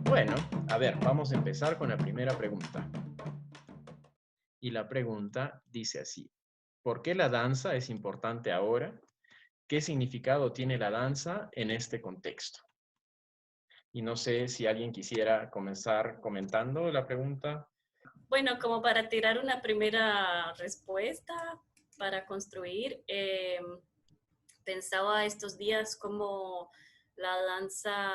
Bueno, a ver, vamos a empezar con la primera pregunta. Y la pregunta dice así: ¿por qué la danza es importante ahora? ¿Qué significado tiene la danza en este contexto? Y no sé si alguien quisiera comenzar comentando la pregunta. Bueno, como para tirar una primera respuesta, para construir, pensaba estos días como la danza,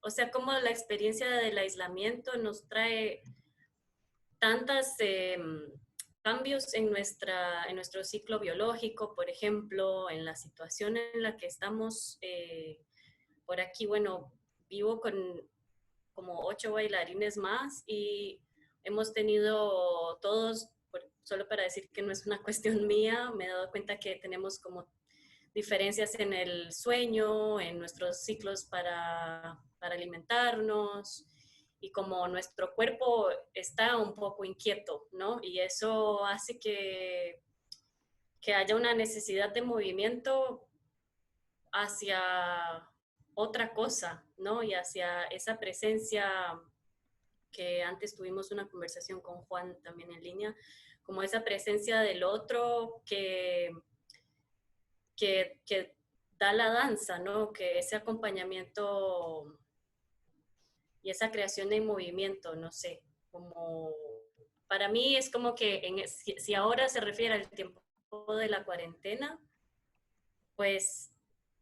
o sea, como la experiencia del aislamiento nos trae tantas cambios en, en nuestro ciclo biológico, por ejemplo, en la situación en la que estamos por aquí, bueno, vivo con como 8 bailarines más y hemos tenido todos, solo para decir que no es una cuestión mía, me he dado cuenta que tenemos como diferencias en el sueño, en nuestros ciclos para alimentarnos y como nuestro cuerpo está un poco inquieto, ¿no? Y eso hace que haya una necesidad de movimiento hacia otra cosa, ¿no? Y hacia esa presencia que antes tuvimos una conversación con Juan también en línea, como esa presencia del otro que da la danza, ¿no? Que ese acompañamiento y esa creación de movimiento, no sé, como para mí es como que si ahora se refiere al tiempo de la cuarentena, pues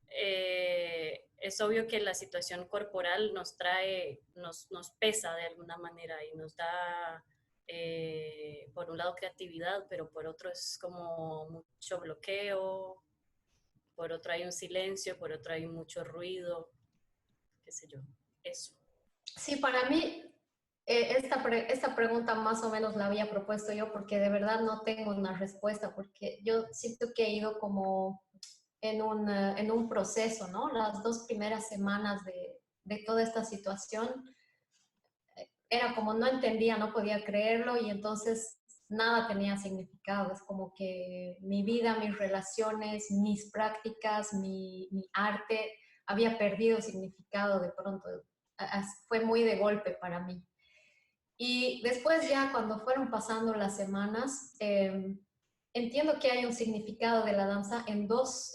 es obvio que la situación corporal nos trae, nos pesa de alguna manera y nos da, por un lado, creatividad, pero por otro es como mucho bloqueo, por otro hay un silencio, por otro hay mucho ruido, qué sé yo, eso. Sí, para mí esta pregunta más o menos la había propuesto yo porque de verdad no tengo una respuesta, porque yo siento que he ido como en un proceso, ¿no? Las 2 primeras semanas de toda esta situación era como no entendía, no podía creerlo y entonces nada tenía significado. Es como que mi vida, mis relaciones, mis prácticas, mi arte había perdido significado de pronto. Fue muy de golpe para mí. Y después ya cuando fueron pasando las semanas, entiendo que hay un significado de la danza en dos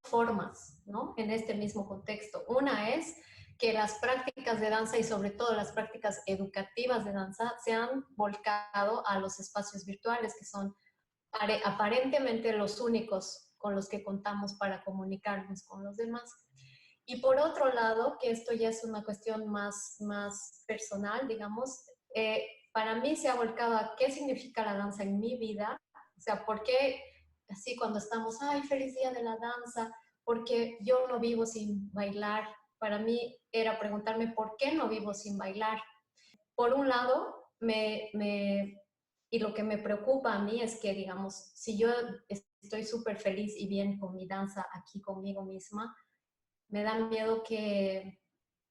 formas, ¿no? En este mismo contexto. Una es que las prácticas de danza y sobre todo las prácticas educativas de danza se han volcado a los espacios virtuales, que son aparentemente los únicos con los que contamos para comunicarnos con los demás. Y por otro lado, que esto ya es una cuestión más personal, digamos, para mí se ha volcado a qué significa la danza en mi vida, o sea, por qué así cuando estamos, ay, feliz día de la danza, porque yo no vivo sin bailar. Para mí era preguntarme por qué no vivo sin bailar. Por un lado, y lo que me preocupa a mí es que, digamos, si yo estoy súper feliz y bien con mi danza aquí conmigo misma, me da miedo que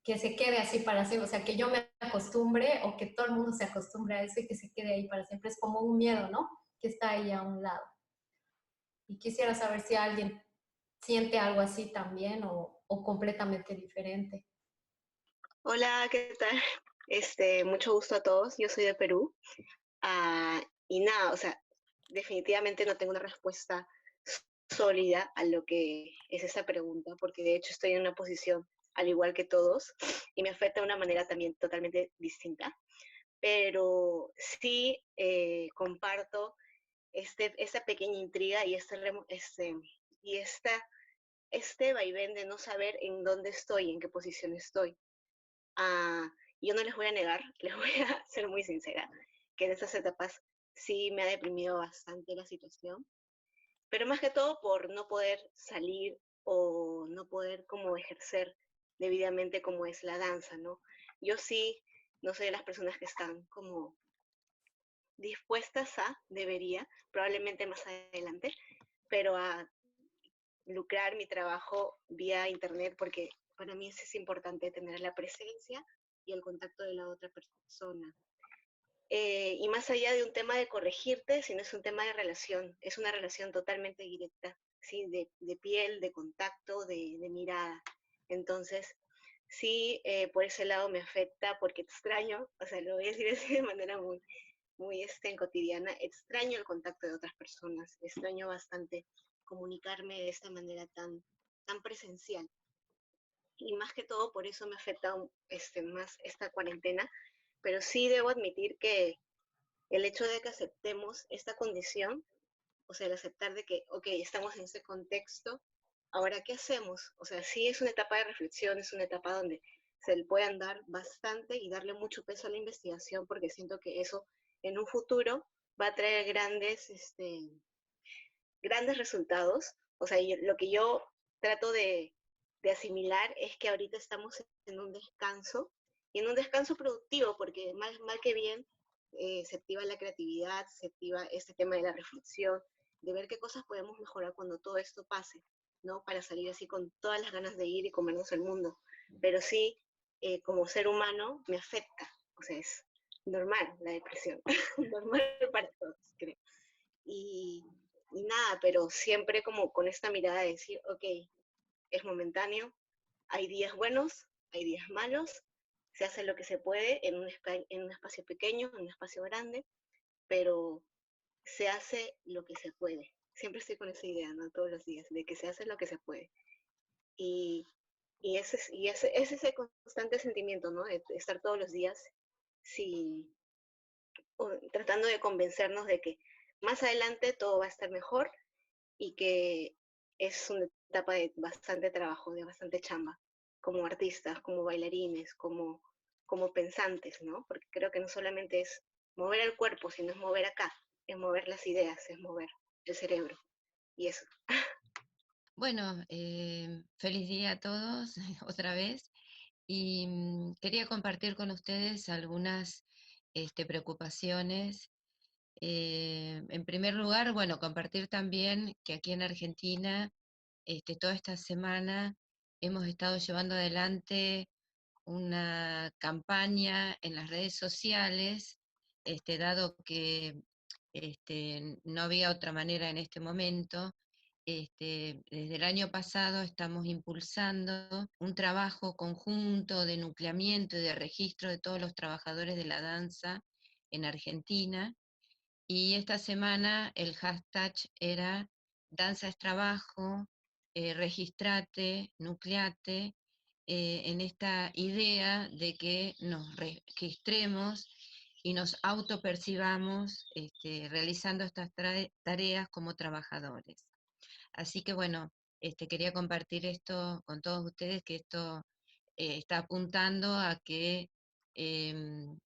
se quede así para siempre, o sea, que yo me acostumbre o que todo el mundo se acostumbre a eso y que se quede ahí para siempre. Es como un miedo, ¿no? Que está ahí a un lado. Y quisiera saber si alguien siente algo así también o completamente diferente. Hola, ¿qué tal? Mucho gusto a todos. Yo soy de Perú. Y nada, o sea, definitivamente no tengo una respuesta sólida a lo que es esa pregunta, porque de hecho estoy en una posición al igual que todos y me afecta de una manera también totalmente distinta. Pero sí comparto esta pequeña intriga y y este vaivén de no saber en dónde estoy, en qué posición estoy. Ah, yo no les voy a negar, les voy a ser muy sincera, que en estas etapas sí me ha deprimido bastante la situación, pero más que todo por no poder salir o no poder como ejercer debidamente como es la danza, ¿no? Yo sí no soy de las personas que están como dispuestas debería, probablemente más adelante, pero a lucrar mi trabajo vía internet porque para mí es importante tener la presencia y el contacto de la otra persona. Y más allá de un tema de corregirte, sino es un tema de relación, es una relación totalmente directa ¿sí? De piel, de contacto, de mirada. Entonces, sí, por ese lado me afecta porque extraño, o sea, lo voy a decir así de manera muy cotidiana, extraño el contacto de otras personas, extraño bastante comunicarme de esta manera tan presencial. Y más que todo por eso me afecta más esta cuarentena, pero sí debo admitir que el hecho de que aceptemos esta condición, o sea, el aceptar de que, ok, estamos en ese contexto, ahora, ¿qué hacemos? O sea, sí es una etapa de reflexión, es una etapa donde se le puede andar bastante y darle mucho peso a la investigación, porque siento que eso en un futuro va a traer grandes resultados. O sea, lo que yo trato de asimilar es que ahorita estamos en un descanso, y en un descanso productivo, porque mal que bien se activa la creatividad, se activa este tema de la reflexión, de ver qué cosas podemos mejorar cuando todo esto pase, ¿no? Para salir así con todas las ganas de ir y comernos el mundo. Pero sí, como ser humano, me afecta. O sea, es normal la depresión, normal para todos, creo. Y, y nada, pero siempre como con esta mirada de decir, ok, es momentáneo, hay días buenos, hay días malos, se hace lo que se puede en un espacio pequeño, en un espacio grande, pero se hace lo que se puede. Siempre estoy con esa idea, ¿no? Todos los días, de que se hace lo que se puede. Y, es ese constante sentimiento, ¿no? De estar todos los días sin, tratando de convencernos de que más adelante todo va a estar mejor y que es una etapa de bastante trabajo, de bastante chamba, como artistas, como bailarines, como pensantes, ¿no? Porque creo que no solamente es mover el cuerpo, sino es mover acá, es mover las ideas, es mover el cerebro. Y eso. Bueno, feliz día a todos otra vez. Y quería compartir con ustedes algunas preocupaciones. En primer lugar, bueno, compartir también que aquí en Argentina, toda esta semana hemos estado llevando adelante una campaña en las redes sociales, dado que no había otra manera en este momento. Desde el año pasado estamos impulsando un trabajo conjunto de nucleamiento y de registro de todos los trabajadores de la danza en Argentina. Y esta semana el hashtag era Danza es Trabajo, registrate, nucleate, en esta idea de que nos registremos y nos autopercibamos realizando estas tareas como trabajadores. Así que bueno, quería compartir esto con todos ustedes, que esto está apuntando a que em,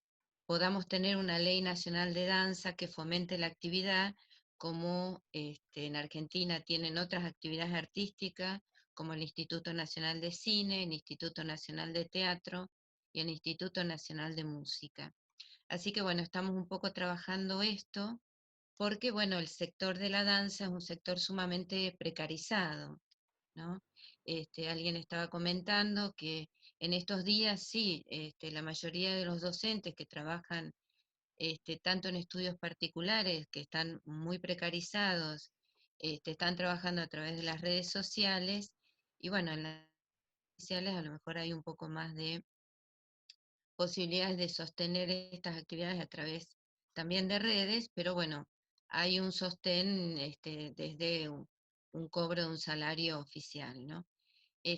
podamos tener una ley nacional de danza que fomente la actividad, como en Argentina tienen otras actividades artísticas, como el Instituto Nacional de Cine, el Instituto Nacional de Teatro y el Instituto Nacional de Música. Así que bueno, estamos un poco trabajando esto, porque bueno, el sector de la danza es un sector sumamente precarizado, ¿no? Alguien estaba comentando que en estos días sí, la mayoría de los docentes que trabajan tanto en estudios particulares que están muy precarizados, están trabajando a través de las redes sociales, y bueno, en las redes sociales a lo mejor hay un poco más de posibilidades de sostener estas actividades a través también de redes, pero bueno, hay un sostén desde un cobro de un salario oficial, ¿no?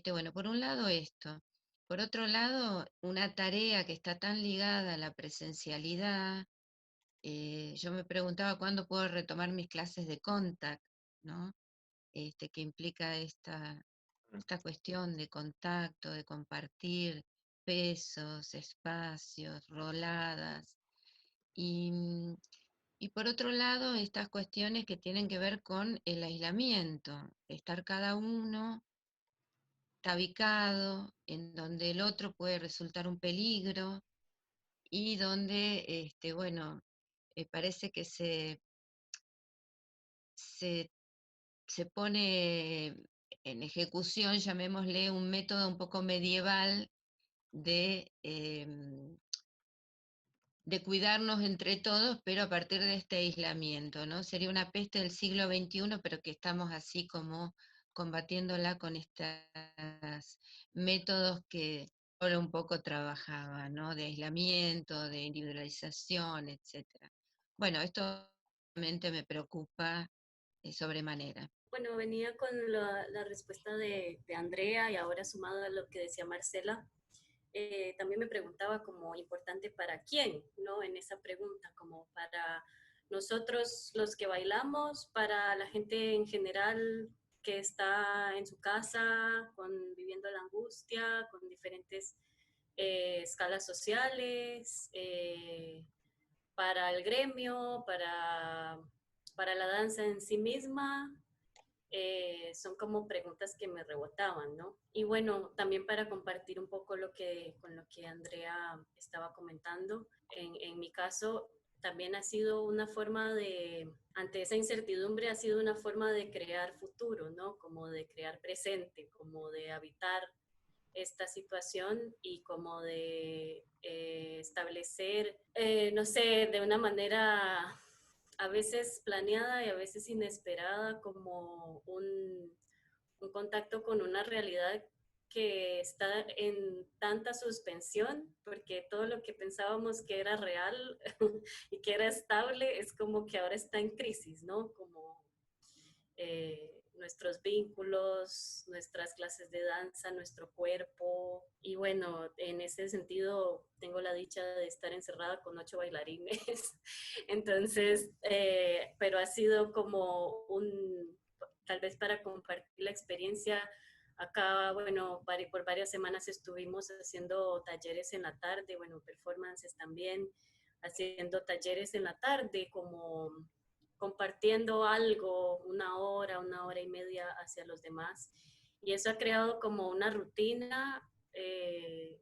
Bueno, por un lado esto. Por otro lado, una tarea que está tan ligada a la presencialidad, yo me preguntaba cuándo puedo retomar mis clases de contact, ¿no? Que implica esta cuestión de contacto, de compartir pesos, espacios, roladas. Y, y por otro lado, estas cuestiones que tienen que ver con el aislamiento, estar cada uno tabicado, en donde el otro puede resultar un peligro y donde, bueno, parece que se, se pone en ejecución, llamémosle, un método un poco medieval de de cuidarnos entre todos, pero a partir de este aislamiento, ¿no? Sería una peste del siglo XXI, pero que estamos así como combatiéndola con estos métodos que ahora un poco trabajaba, ¿no? De aislamiento, de individualización, etcétera. Bueno, esto realmente me preocupa sobremanera. Bueno, venía con la respuesta de Andrea y ahora sumado a lo que decía Marcela, también me preguntaba como importante para quién, ¿no? En esa pregunta, como para nosotros los que bailamos, para la gente en general que está en su casa, viviendo la angustia, con diferentes escalas sociales, para el gremio, para la danza en sí misma, son como preguntas que me rebotaban, ¿no? Y bueno, también para compartir un poco con lo que Andrea estaba comentando, en mi caso también ha sido una forma ante esa incertidumbre, ha sido una forma de crear futuro, ¿no? Como de crear presente, como de habitar esta situación y como de establecer, no sé, de una manera a veces planeada y a veces inesperada, como un contacto con una realidad que está en tanta suspensión, porque todo lo que pensábamos que era real y que era estable es como que ahora está en crisis, ¿no? Como nuestros vínculos, nuestras clases de danza, nuestro cuerpo. Y bueno, en ese sentido tengo la dicha de estar encerrada con 8 bailarines. Entonces, pero ha sido como tal vez para compartir la experiencia. Acá, bueno, por varias semanas estuvimos haciendo talleres en la tarde, bueno, performances también, haciendo talleres en la tarde, como compartiendo algo, una hora y media hacia los demás. Y eso ha creado como una rutina que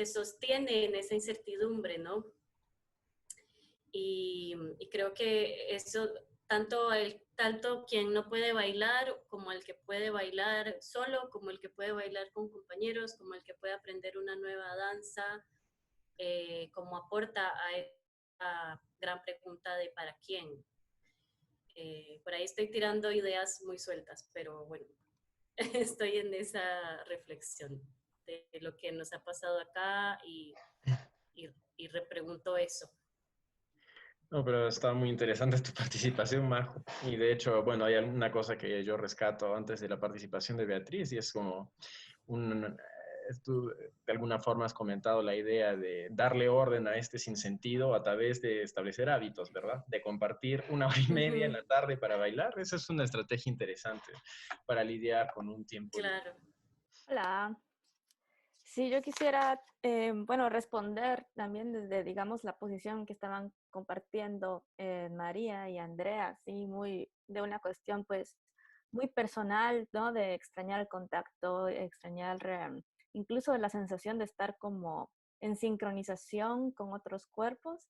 sostiene en esa incertidumbre, ¿no? Y creo que eso, tanto quien no puede bailar, como el que puede bailar solo, como el que puede bailar con compañeros, como el que puede aprender una nueva danza, como aporta a esta gran pregunta de ¿para quién? Por ahí estoy tirando ideas muy sueltas, pero bueno, estoy en esa reflexión de lo que nos ha pasado acá y repregunto eso. No, pero está muy interesante tu participación, Majo. Y de hecho, bueno, hay alguna cosa que yo rescato antes de la participación de Beatriz y es como tú de alguna forma has comentado la idea de darle orden a este sinsentido a través de establecer hábitos, ¿verdad? De compartir una hora y media en la tarde para bailar. Esa es una estrategia interesante para lidiar con un tiempo libre. Claro. Hola. Sí, yo quisiera, bueno, responder también desde, digamos, la posición que estaban compartiendo María y Andrea, sí, muy de una cuestión, pues, muy personal, ¿no? De extrañar el contacto, extrañar incluso la sensación de estar como en sincronización con otros cuerpos.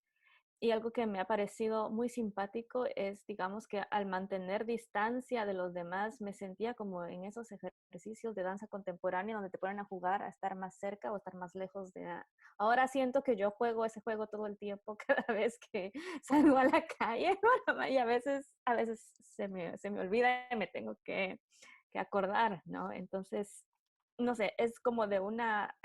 Y algo que me ha parecido muy simpático es, digamos, que al mantener distancia de los demás, me sentía como en esos ejercicios de danza contemporánea donde te ponen a jugar, a estar más cerca o estar más lejos de... Ahora siento que yo juego ese juego todo el tiempo, cada vez que salgo a la calle, y a veces se me olvida y me tengo que acordar, ¿no? Entonces, no sé, es como de una...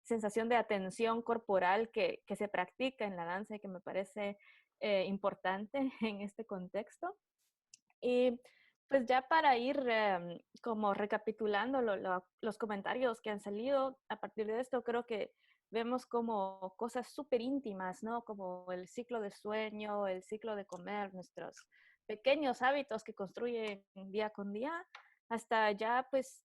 sensación de atención corporal que se practica en la danza y que me parece importante en este contexto. Y pues ya para ir como recapitulando los comentarios que han salido a partir de esto, creo que vemos como cosas súper íntimas, ¿no? Como el ciclo de sueño, el ciclo de comer, nuestros pequeños hábitos que construyen día con día, hasta ya pues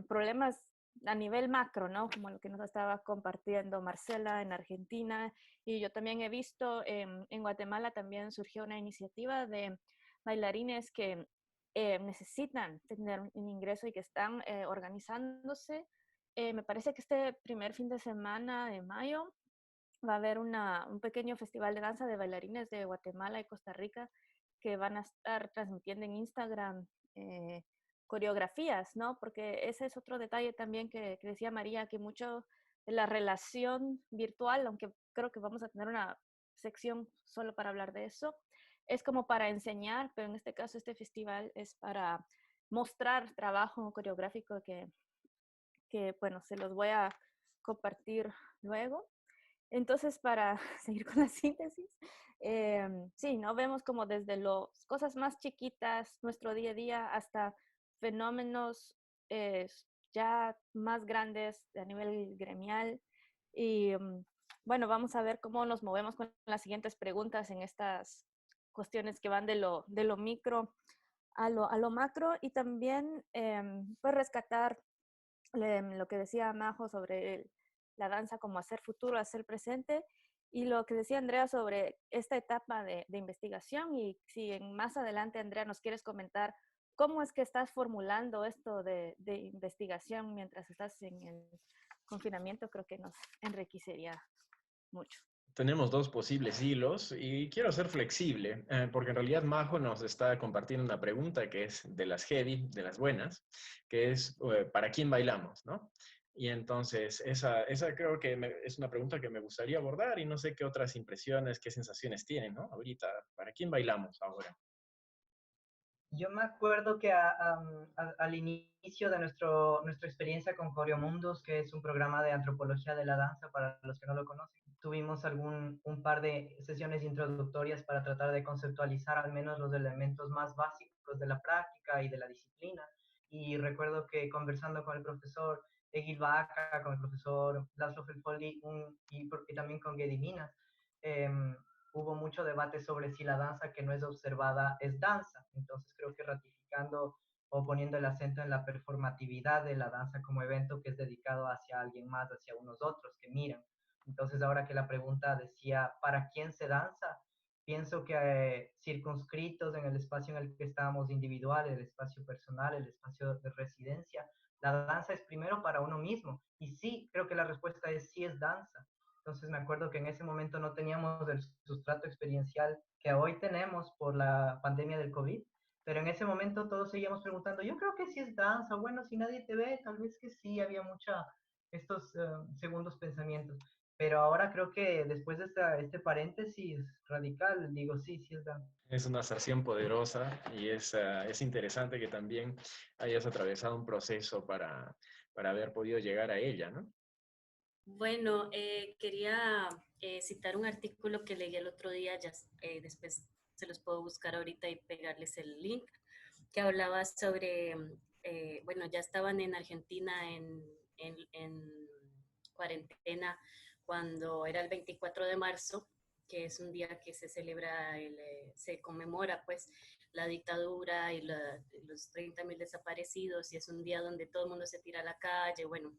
problemas a nivel macro, ¿no? Como lo que nos estaba compartiendo Marcela en Argentina. Y yo también he visto en Guatemala también surgió una iniciativa de bailarines que necesitan tener un ingreso y que están organizándose. Me parece que este primer fin de semana de mayo va a haber un pequeño festival de danza de bailarines de Guatemala y Costa Rica que van a estar transmitiendo en Instagram coreografías, ¿no? Porque ese es otro detalle también que decía María, que mucho de la relación virtual, aunque creo que vamos a tener una sección solo para hablar de eso, es como para enseñar, pero en este caso este festival es para mostrar trabajo coreográfico bueno, se los voy a compartir luego. Entonces, para seguir con la síntesis, sí, ¿no? Vemos como desde las cosas más chiquitas, nuestro día a día, hasta fenómenos ya más grandes a nivel gremial. Y bueno, vamos a ver cómo nos movemos con las siguientes preguntas en estas cuestiones que van de lo micro a lo macro, y también pues rescatar lo que decía Majo sobre la danza como hacer futuro, hacer presente, y lo que decía Andrea sobre esta etapa de investigación. Y si más adelante, Andrea, nos quieres comentar cómo es que estás formulando esto de investigación mientras estás en el confinamiento, creo que nos enriquecería mucho. Tenemos dos posibles hilos y quiero ser flexible, porque en realidad Majo nos está compartiendo una pregunta que es de las heavy, de las buenas, que es ¿para quién bailamos? ¿No? Y entonces esa creo que es una pregunta que me gustaría abordar y no sé qué otras impresiones, qué sensaciones tienen, ¿no? Ahorita, ¿para quién bailamos ahora? Yo me acuerdo que al inicio de nuestra experiencia con Coreomundos, que es un programa de antropología de la danza para los que no lo conocen, tuvimos un par de sesiones introductorias para tratar de conceptualizar al menos los elementos más básicos de la práctica y de la disciplina. Y recuerdo que conversando con el profesor Egil Vaca, con el profesor Laszlo Felfoldi y también con Gediminas, hubo mucho debate sobre si la danza que no es observada es danza. Entonces creo que ratificando o poniendo el acento en la performatividad de la danza como evento que es dedicado hacia alguien más, hacia unos otros que miran. Entonces ahora que la pregunta decía, ¿para quién se danza? Pienso que circunscritos en el espacio en el que estamos individual, el espacio personal, el espacio de residencia, la danza es primero para uno mismo. Y sí, creo que la respuesta es sí es danza. Entonces me acuerdo que en ese momento no teníamos el sustrato experiencial que hoy tenemos por la pandemia del COVID, pero en ese momento todos seguíamos preguntando, yo creo que sí es danza, bueno, si nadie te ve, tal vez que sí, había estos segundos pensamientos. Pero ahora creo que después de este paréntesis radical, digo, sí, sí es danza. Es una aserción poderosa y es interesante que también hayas atravesado un proceso para haber podido llegar a ella, ¿no? Bueno, quería citar un artículo que leí el otro día, ya después se los puedo buscar ahorita y pegarles el link, que hablaba sobre, bueno, ya estaban en Argentina en cuarentena cuando era el 24 de marzo, que es un día que se celebra, se conmemora pues la dictadura y los 30.000 desaparecidos, y es un día donde todo el mundo se tira a la calle. Bueno,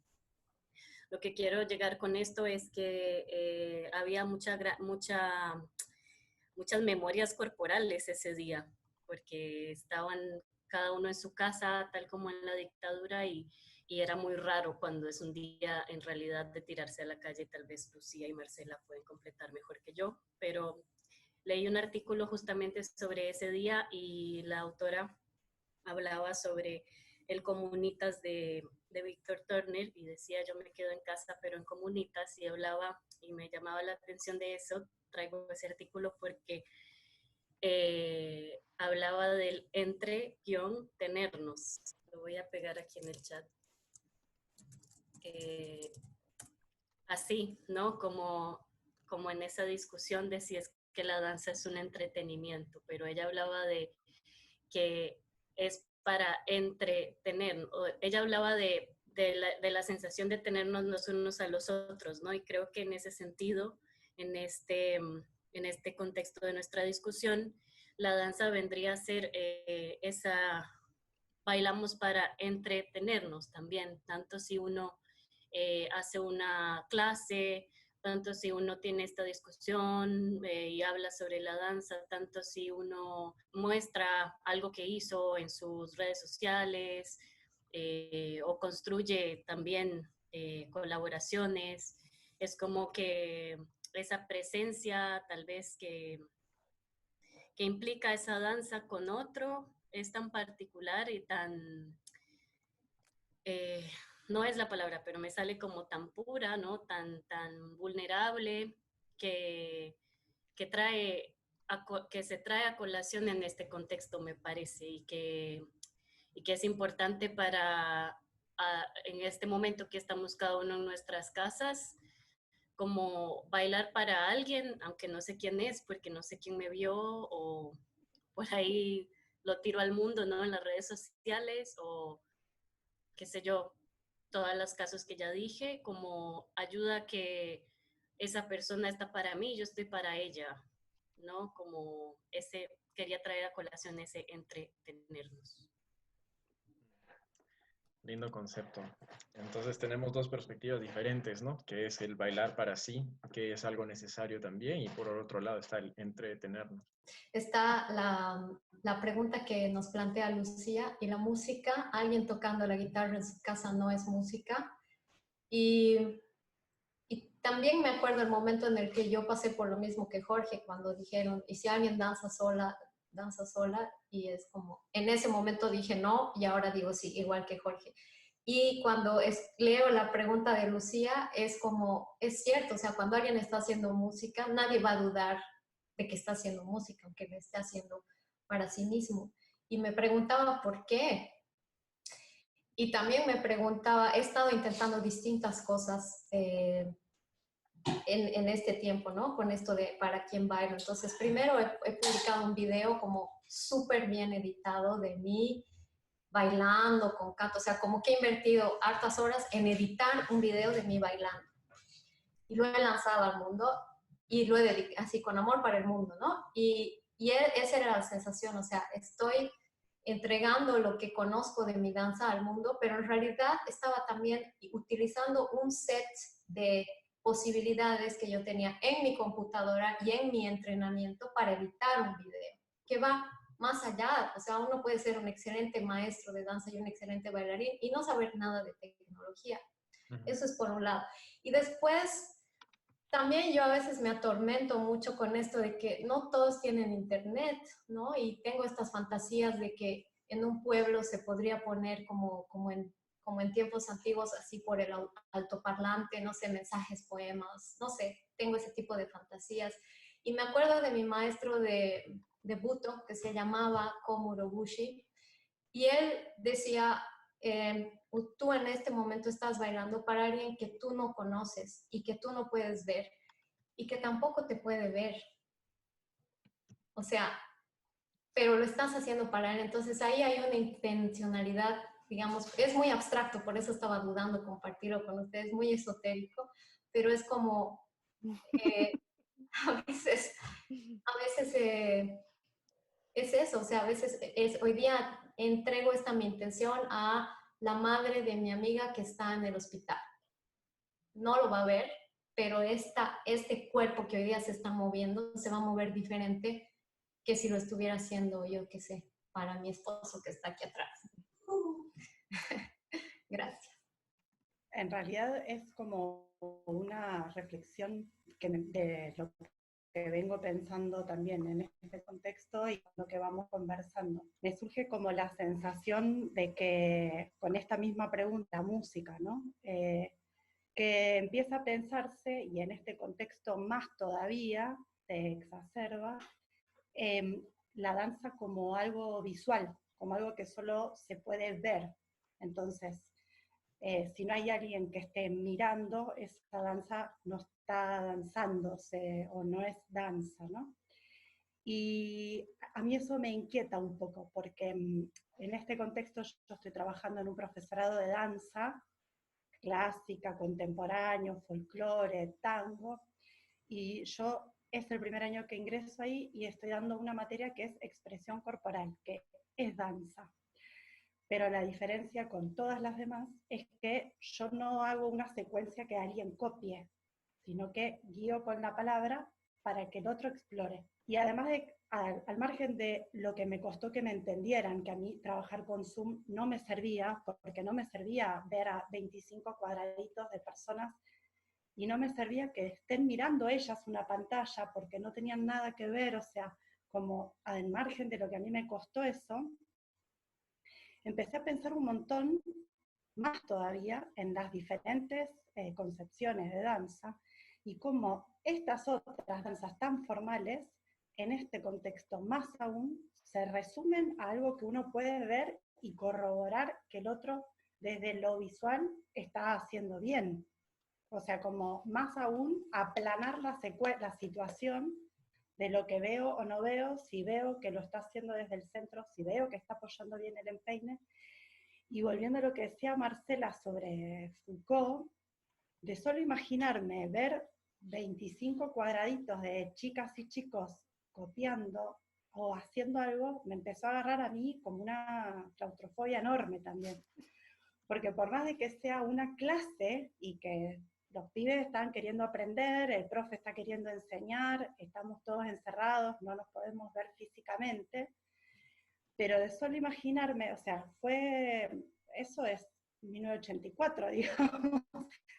lo que quiero llegar con esto es que había muchas memorias corporales ese día, porque estaban cada uno en su casa, tal como en la dictadura, y era muy raro cuando es un día en realidad de tirarse a la calle. Tal vez Lucía y Marcela pueden completar mejor que yo, pero leí un artículo justamente sobre ese día y la autora hablaba sobre el Comunitas de Víctor Turner y decía, yo me quedo en casa pero en Comunitas, y hablaba y me llamaba la atención de eso. Traigo ese artículo porque hablaba del entre-tenernos. Lo voy a pegar aquí en el chat. Así, ¿no? Como en esa discusión de si es que la danza es un entretenimiento, pero ella hablaba de que es para entretener. Ella hablaba de la sensación de tenernos los unos a los otros, ¿no? Y creo que en ese sentido, en este contexto de nuestra discusión, la danza vendría a ser bailamos para entretenernos también, tanto si uno hace una clase, tanto si uno tiene esta discusión y habla sobre la danza, tanto si uno muestra algo que hizo en sus redes sociales o construye también colaboraciones. Es como que esa presencia tal vez que que implica esa danza con otro es tan particular y tan, no es la palabra, pero me sale como tan pura, ¿no? Tan vulnerable que, que, trae que se trae a colación en este contexto, me parece, y que es importante para, en este momento que estamos cada uno en nuestras casas, como bailar para alguien, aunque no sé quién es, porque no sé quién me vio, o por ahí lo tiro al mundo, ¿no? En las redes sociales, o qué sé yo, todos los casos que ya dije, como ayuda a que esa persona está para mí, yo estoy para ella, ¿no? Como ese, quería traer a colación ese entretenernos. Lindo concepto. Entonces tenemos dos perspectivas diferentes, ¿no? Que es el bailar para sí, que es algo necesario también, y por otro lado está el entretenernos. Está la pregunta que nos plantea Lucía, y la música, alguien tocando la guitarra en su casa no es música. Y también me acuerdo el momento en el que yo pasé por lo mismo que Jorge, cuando dijeron, ¿y si alguien danza sola? Danza sola, y es como, en ese momento dije no, y ahora digo sí, igual que Jorge. Y cuando leo la pregunta de Lucía, es como, es cierto, o sea, cuando alguien está haciendo música, nadie va a dudar de que está haciendo música, aunque lo esté haciendo para sí mismo. Y me preguntaba por qué. Y también me preguntaba, he estado intentando distintas cosas en este tiempo, ¿no? Con esto de para quién bailo. Entonces, primero he publicado un video como súper bien editado de mí bailando con canto, o sea, como que he invertido hartas horas en editar un video de mí bailando. Y lo he lanzado al mundo y lo he dedicado así con amor para el mundo, ¿no? Y esa era la sensación, o sea, estoy entregando lo que conozco de mi danza al mundo, pero en realidad estaba también utilizando un set de posibilidades que yo tenía en mi computadora y en mi entrenamiento para editar un video, que va más allá, o sea, uno puede ser un excelente maestro de danza y un excelente bailarín y no saber nada de tecnología. Eso es por un lado. Y después, también yo a veces me atormento mucho con esto de que no todos tienen internet, ¿no? Y tengo estas fantasías de que en un pueblo se podría poner como en tiempos antiguos, así por el altoparlante, no sé, mensajes, poemas, no sé, tengo ese tipo de fantasías. Y me acuerdo de mi maestro de Buto, que se llamaba Komuro Bushi, y él decía, tú en este momento estás bailando para alguien que tú no conoces y que tú no puedes ver y que tampoco te puede ver. O sea, pero lo estás haciendo para él. Entonces ahí hay una intencionalidad, digamos, es muy abstracto, por eso estaba dudando compartirlo con ustedes, muy esotérico, pero es como, a veces es eso, o sea, a veces hoy día entrego esta mi intención a la madre de mi amiga que está en el hospital. No lo va a ver, pero este cuerpo que hoy día se está moviendo se va a mover diferente que si lo estuviera haciendo, yo qué sé, para mi esposo que está aquí atrás. Gracias. En realidad es como una reflexión de lo que vengo pensando también en este contexto y lo que vamos conversando. Me surge como la sensación de que con esta misma pregunta, música, ¿no? Que empieza a pensarse, y en este contexto más todavía se exacerba, la danza como algo visual, como algo que solo se puede ver. Entonces, si no hay alguien que esté mirando, esa danza no está danzándose o no es danza, ¿no? Y a mí eso me inquieta un poco, porque en este contexto yo estoy trabajando en un profesorado de danza clásica, contemporáneo, folclore, tango, y yo es el primer año que ingreso ahí y estoy dando una materia que es expresión corporal, que es danza. Pero la diferencia con todas las demás es que yo no hago una secuencia que alguien copie, sino que guío con la palabra para que el otro explore. Y además de, al margen de lo que me costó que me entendieran, que a mí trabajar con Zoom no me servía, porque no me servía ver a 25 cuadraditos de personas y no me servía que estén mirando ellas una pantalla porque no tenían nada que ver, o sea, como al margen de lo que a mí me costó eso, empecé a pensar un montón más todavía en las diferentes concepciones de danza y cómo estas otras danzas tan formales, en este contexto más aún, se resumen a algo que uno puede ver y corroborar que el otro desde lo visual está haciendo bien. O sea, como más aún aplanar la situación de lo que veo o no veo, si veo que lo está haciendo desde el centro, si veo que está apoyando bien el empeine. Y volviendo a lo que decía Marcela sobre Foucault, de solo imaginarme ver 25 cuadraditos de chicas y chicos copiando o haciendo algo, me empezó a agarrar a mí como una claustrofobia enorme también. Porque por más de que sea una clase y que los pibes están queriendo aprender, el profe está queriendo enseñar, estamos todos encerrados, no nos podemos ver físicamente, pero de solo imaginarme, o sea, eso es 1984, digamos,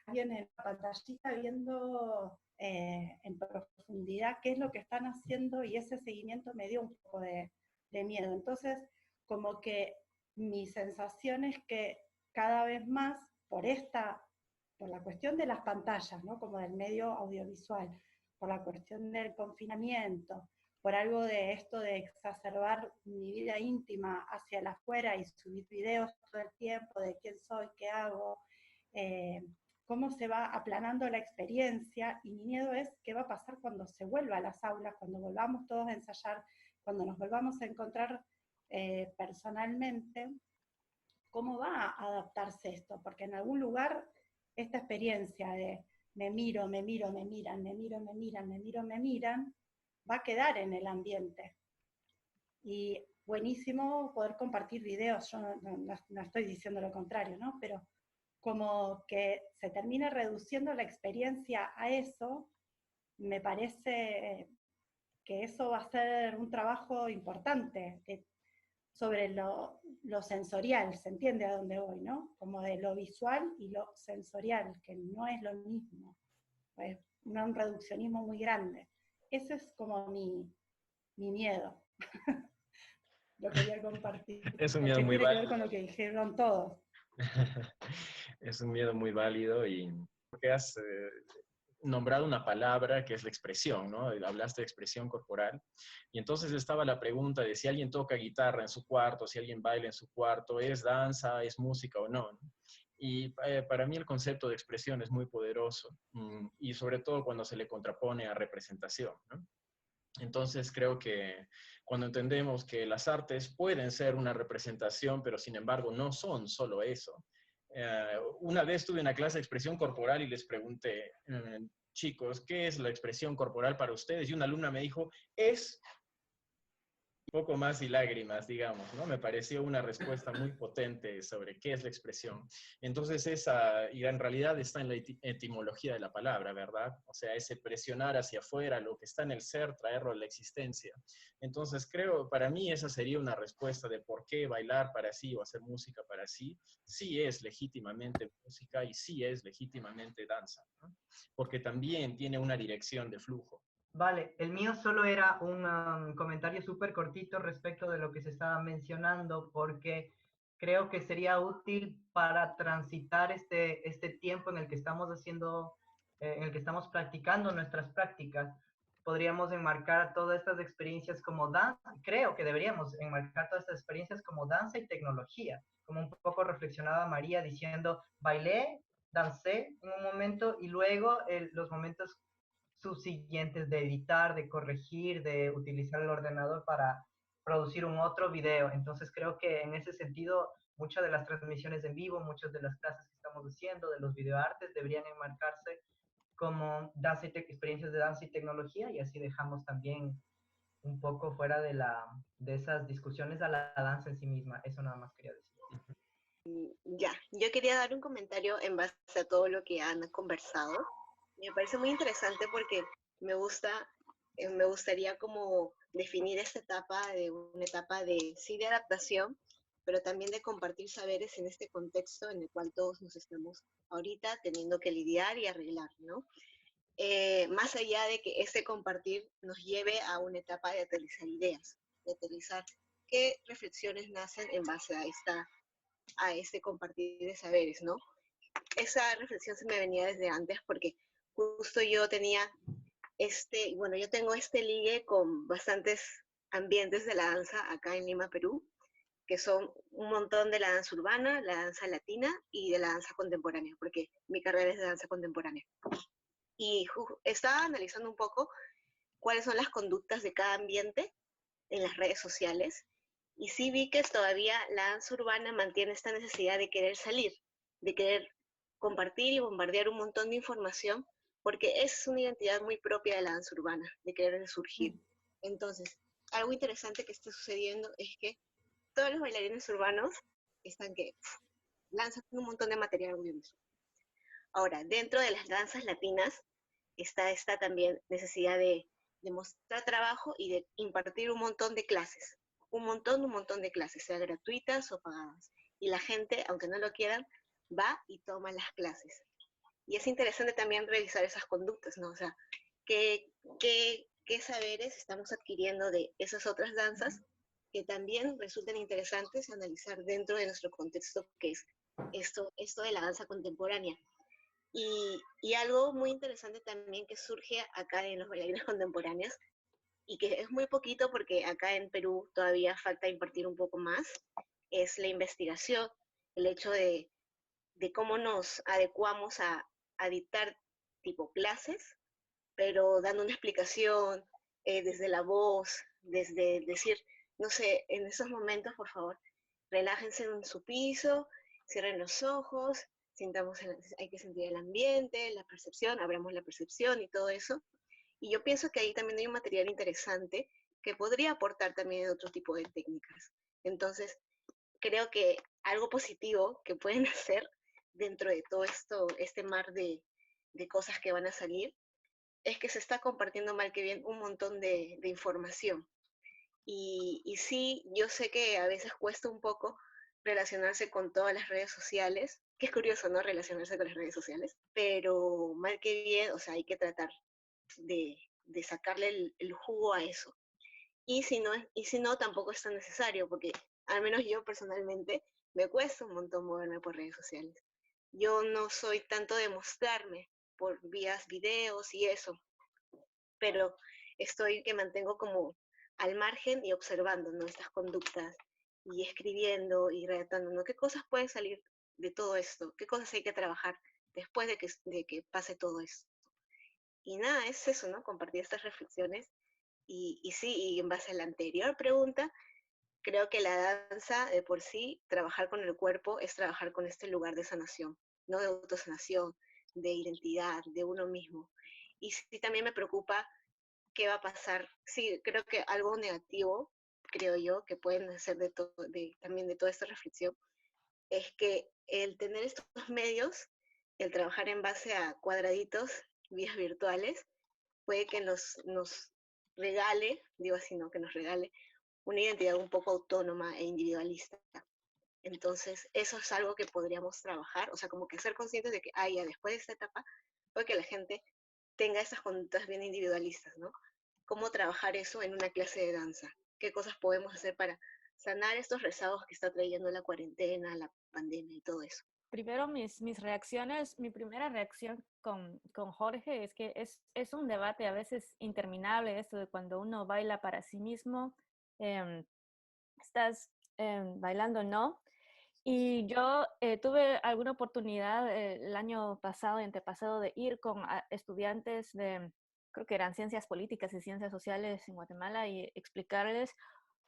alguien en la pantallita viendo en profundidad qué es lo que están haciendo, y ese seguimiento me dio un poco de miedo. Entonces, como que mi sensación es que cada vez más, por la cuestión de las pantallas, ¿no? Como del medio audiovisual, por la cuestión del confinamiento, por algo de esto de exacerbar mi vida íntima hacia el afuera y subir videos todo el tiempo de quién soy, qué hago, cómo se va aplanando la experiencia, y mi miedo es qué va a pasar cuando se vuelva a las aulas, cuando volvamos todos a ensayar, cuando nos volvamos a encontrar personalmente, cómo va a adaptarse esto, porque en algún lugar esta experiencia de me miro, me miro, me miran, me miro, me miran, me miro, me miran, va a quedar en el ambiente. Y buenísimo poder compartir videos, yo no estoy diciendo lo contrario, ¿no? Pero como que se termine reduciendo la experiencia a eso, me parece que eso va a ser un trabajo importante sobre lo sensorial, ¿se entiende a dónde voy, no? Como de lo visual y lo sensorial, que no es lo mismo, es un reduccionismo muy grande. Ese es como mi miedo. Lo quería compartir. Es un miedo Porque muy tiene que ver válido. con lo que dijeron todos. Es un miedo muy válido, y porque has nombrado una palabra que es la expresión, ¿no? Hablaste de expresión corporal, y entonces estaba la pregunta de si alguien toca guitarra en su cuarto, si alguien baila en su cuarto, ¿es danza, es música o no? Y para mí el concepto de expresión es muy poderoso, y sobre todo cuando se le contrapone a representación, ¿no? Entonces creo que cuando entendemos que las artes pueden ser una representación, pero sin embargo no son solo eso. Una vez tuve una clase de expresión corporal y les pregunté, chicos, ¿qué es la expresión corporal para ustedes? Y una alumna me dijo, es poco más y lágrimas, digamos, ¿no? Me pareció una respuesta muy potente sobre qué es la expresión. Entonces y en realidad está en la etimología de la palabra, ¿verdad? O sea, ese presionar hacia afuera lo que está en el ser, traerlo a la existencia. Entonces creo, para mí esa sería una respuesta de por qué bailar para sí o hacer música para sí, sí es legítimamente música y sí es legítimamente danza, ¿no? Porque también tiene una dirección de flujo. Vale, el mío solo era un comentario súper cortito respecto de lo que se estaba mencionando, porque creo que sería útil para transitar este tiempo en el que estamos haciendo, en el que estamos practicando nuestras prácticas. Podríamos enmarcar todas estas experiencias como danza, creo que deberíamos enmarcar todas estas experiencias como danza y tecnología, como un poco reflexionaba María diciendo, bailé, dancé en un momento y luego los momentos subsiguientes de editar, de corregir, de utilizar el ordenador para producir un otro video. Entonces creo que en ese sentido muchas de las transmisiones en vivo, muchas de las clases que estamos haciendo, de los videoartes, deberían enmarcarse como experiencias de danza y tecnología, y así dejamos también un poco fuera de esas discusiones a la danza en sí misma. Eso nada más quería decir. Ya, yo quería dar un comentario en base a todo lo que han conversado. Me parece muy interesante porque me gustaría como definir esta etapa de una etapa de, sí, de adaptación, pero también de compartir saberes en este contexto en el cual todos nos estamos ahorita teniendo que lidiar y arreglar, ¿no? más allá de que ese compartir nos lleve a una etapa de aterrizar ideas, de aterrizar qué reflexiones nacen en base a este compartir de saberes, ¿no? Esa reflexión se me venía desde antes porque justo yo tenía bueno, yo tengo este ligue con bastantes ambientes de la danza acá en Lima, Perú, que son un montón de la danza urbana, la danza latina y de la danza contemporánea, porque mi carrera es de danza contemporánea. Y estaba analizando un poco cuáles son las conductas de cada ambiente en las redes sociales, y sí vi que todavía la danza urbana mantiene esta necesidad de querer salir, de querer compartir y bombardear un montón de información, porque es una identidad muy propia de la danza urbana, de querer surgir. Entonces, algo interesante que está sucediendo es que todos los bailarines urbanos están que lanzan un montón de material audiovisual. Ahora, dentro de las danzas latinas está esta también necesidad de mostrar trabajo y de impartir un montón de clases, un montón de clases, sea gratuitas o pagadas. Y la gente, aunque no lo quieran, va y toma las clases. Y es interesante también revisar esas conductas, ¿no? O sea, qué saberes estamos adquiriendo de esas otras danzas que también resultan interesantes analizar dentro de nuestro contexto, que es esto de la danza contemporánea. Y algo muy interesante también que surge acá en los bailarines contemporáneos, y que es muy poquito porque acá en Perú todavía falta impartir un poco más, es la investigación, el hecho de cómo nos adecuamos a dictar tipo clases, pero dando una explicación desde la voz, desde decir, no sé, en esos momentos, por favor, relájense en su piso, cierren los ojos, hay que sentir el ambiente, la percepción, abramos la percepción y todo eso. Y yo pienso que ahí también hay un material interesante que podría aportar también otro tipo de técnicas. Entonces, creo que algo positivo que pueden hacer dentro de todo esto, este mar de cosas que van a salir, es que se está compartiendo mal que bien un montón de información. Y sí, yo sé que a veces cuesta un poco relacionarse con todas las redes sociales, que es curioso, ¿no? Relacionarse con las redes sociales, pero mal que bien, o sea, hay que tratar de sacarle el jugo a eso. Y si no, tampoco es tan necesario, porque al menos yo personalmente me cuesta un montón moverme por redes sociales. Yo no soy tanto de mostrarme por vías videos y eso, pero estoy que mantengo como al margen y observando, ¿no? Estas conductas y escribiendo y redactando, ¿no? ¿Qué cosas pueden salir de todo esto? ¿Qué cosas hay que trabajar después de que pase todo esto? Y nada, es eso, ¿no? Compartir estas reflexiones. Y sí, y en base a la anterior pregunta, creo que la danza de por sí, trabajar con el cuerpo es trabajar con este lugar de sanación, no de autosanación, de identidad, de uno mismo. Y sí también me preocupa qué va a pasar. Sí, creo que algo negativo, creo yo, que pueden hacer también de toda esta reflexión, es que el tener estos medios, el trabajar en base a cuadraditos, vías virtuales, puede que nos regale, digo así, ¿no? Que nos regale una identidad un poco autónoma e individualista. Entonces, eso es algo que podríamos trabajar, o sea, como que ser conscientes de que, ya después de esta etapa, puede que la gente tenga esas conductas bien individualistas, ¿no? ¿Cómo trabajar eso en una clase de danza? ¿Qué cosas podemos hacer para sanar estos rezagos que está trayendo la cuarentena, la pandemia y todo eso? Primero mis reacciones, mi primera reacción con Jorge es que es un debate a veces interminable esto de cuando uno baila para sí mismo, estás bailando, ¿no? Y yo tuve alguna oportunidad el año pasado y antepasado de ir con estudiantes de, creo que eran ciencias políticas y ciencias sociales en Guatemala y explicarles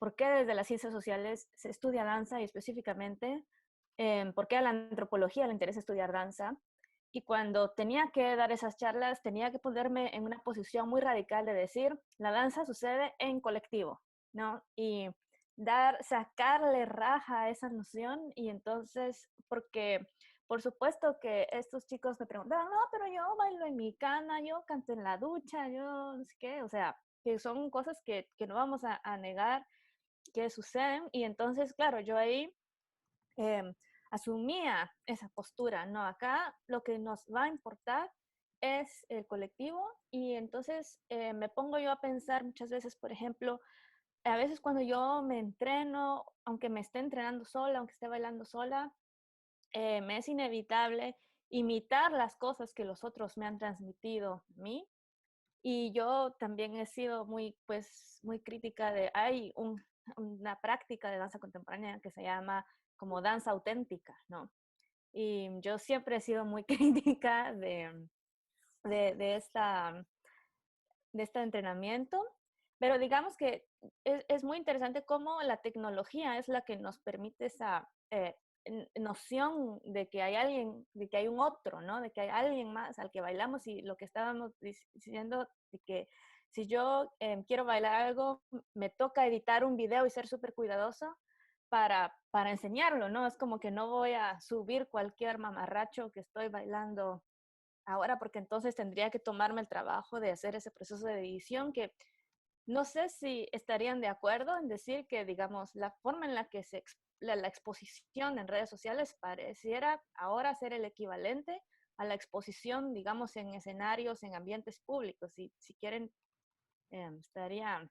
por qué desde las ciencias sociales se estudia danza y específicamente por qué a la antropología le interesa estudiar danza. Y cuando tenía que dar esas charlas, tenía que ponerme en una posición muy radical de decir, la danza sucede en colectivo, ¿no? Y sacarle raja a esa noción y entonces, porque por supuesto que estos chicos me preguntaban, no, pero yo bailo en mi cana, yo canto en la ducha, yo no sé qué, o sea, que son cosas que no vamos a negar que suceden y entonces, claro, yo ahí asumía esa postura, ¿no? Acá lo que nos va a importar es el colectivo y entonces me pongo yo a pensar muchas veces, por ejemplo, a veces cuando yo me entreno, aunque me esté entrenando sola, aunque esté bailando sola, me es inevitable imitar las cosas que los otros me han transmitido a mí. Y yo también he sido muy, pues, muy crítica de, una práctica de danza contemporánea que se llama como danza auténtica, ¿no? Y yo siempre he sido muy crítica de esta, de este entrenamiento, pero digamos que es muy interesante cómo la tecnología es la que nos permite esa noción de que hay alguien, de que hay un otro, ¿no? De que hay alguien más al que bailamos y lo que estábamos diciendo, de que si yo quiero bailar algo, me toca editar un video y ser súper cuidadosa para enseñarlo, ¿no? Es como que no voy a subir cualquier mamarracho que estoy bailando ahora, porque entonces tendría que tomarme el trabajo de hacer ese proceso de edición que no sé si estarían de acuerdo en decir que, digamos, la forma en la que la exposición en redes sociales pareciera ahora ser el equivalente a la exposición, digamos, en escenarios, en ambientes públicos. Si quieren, estaría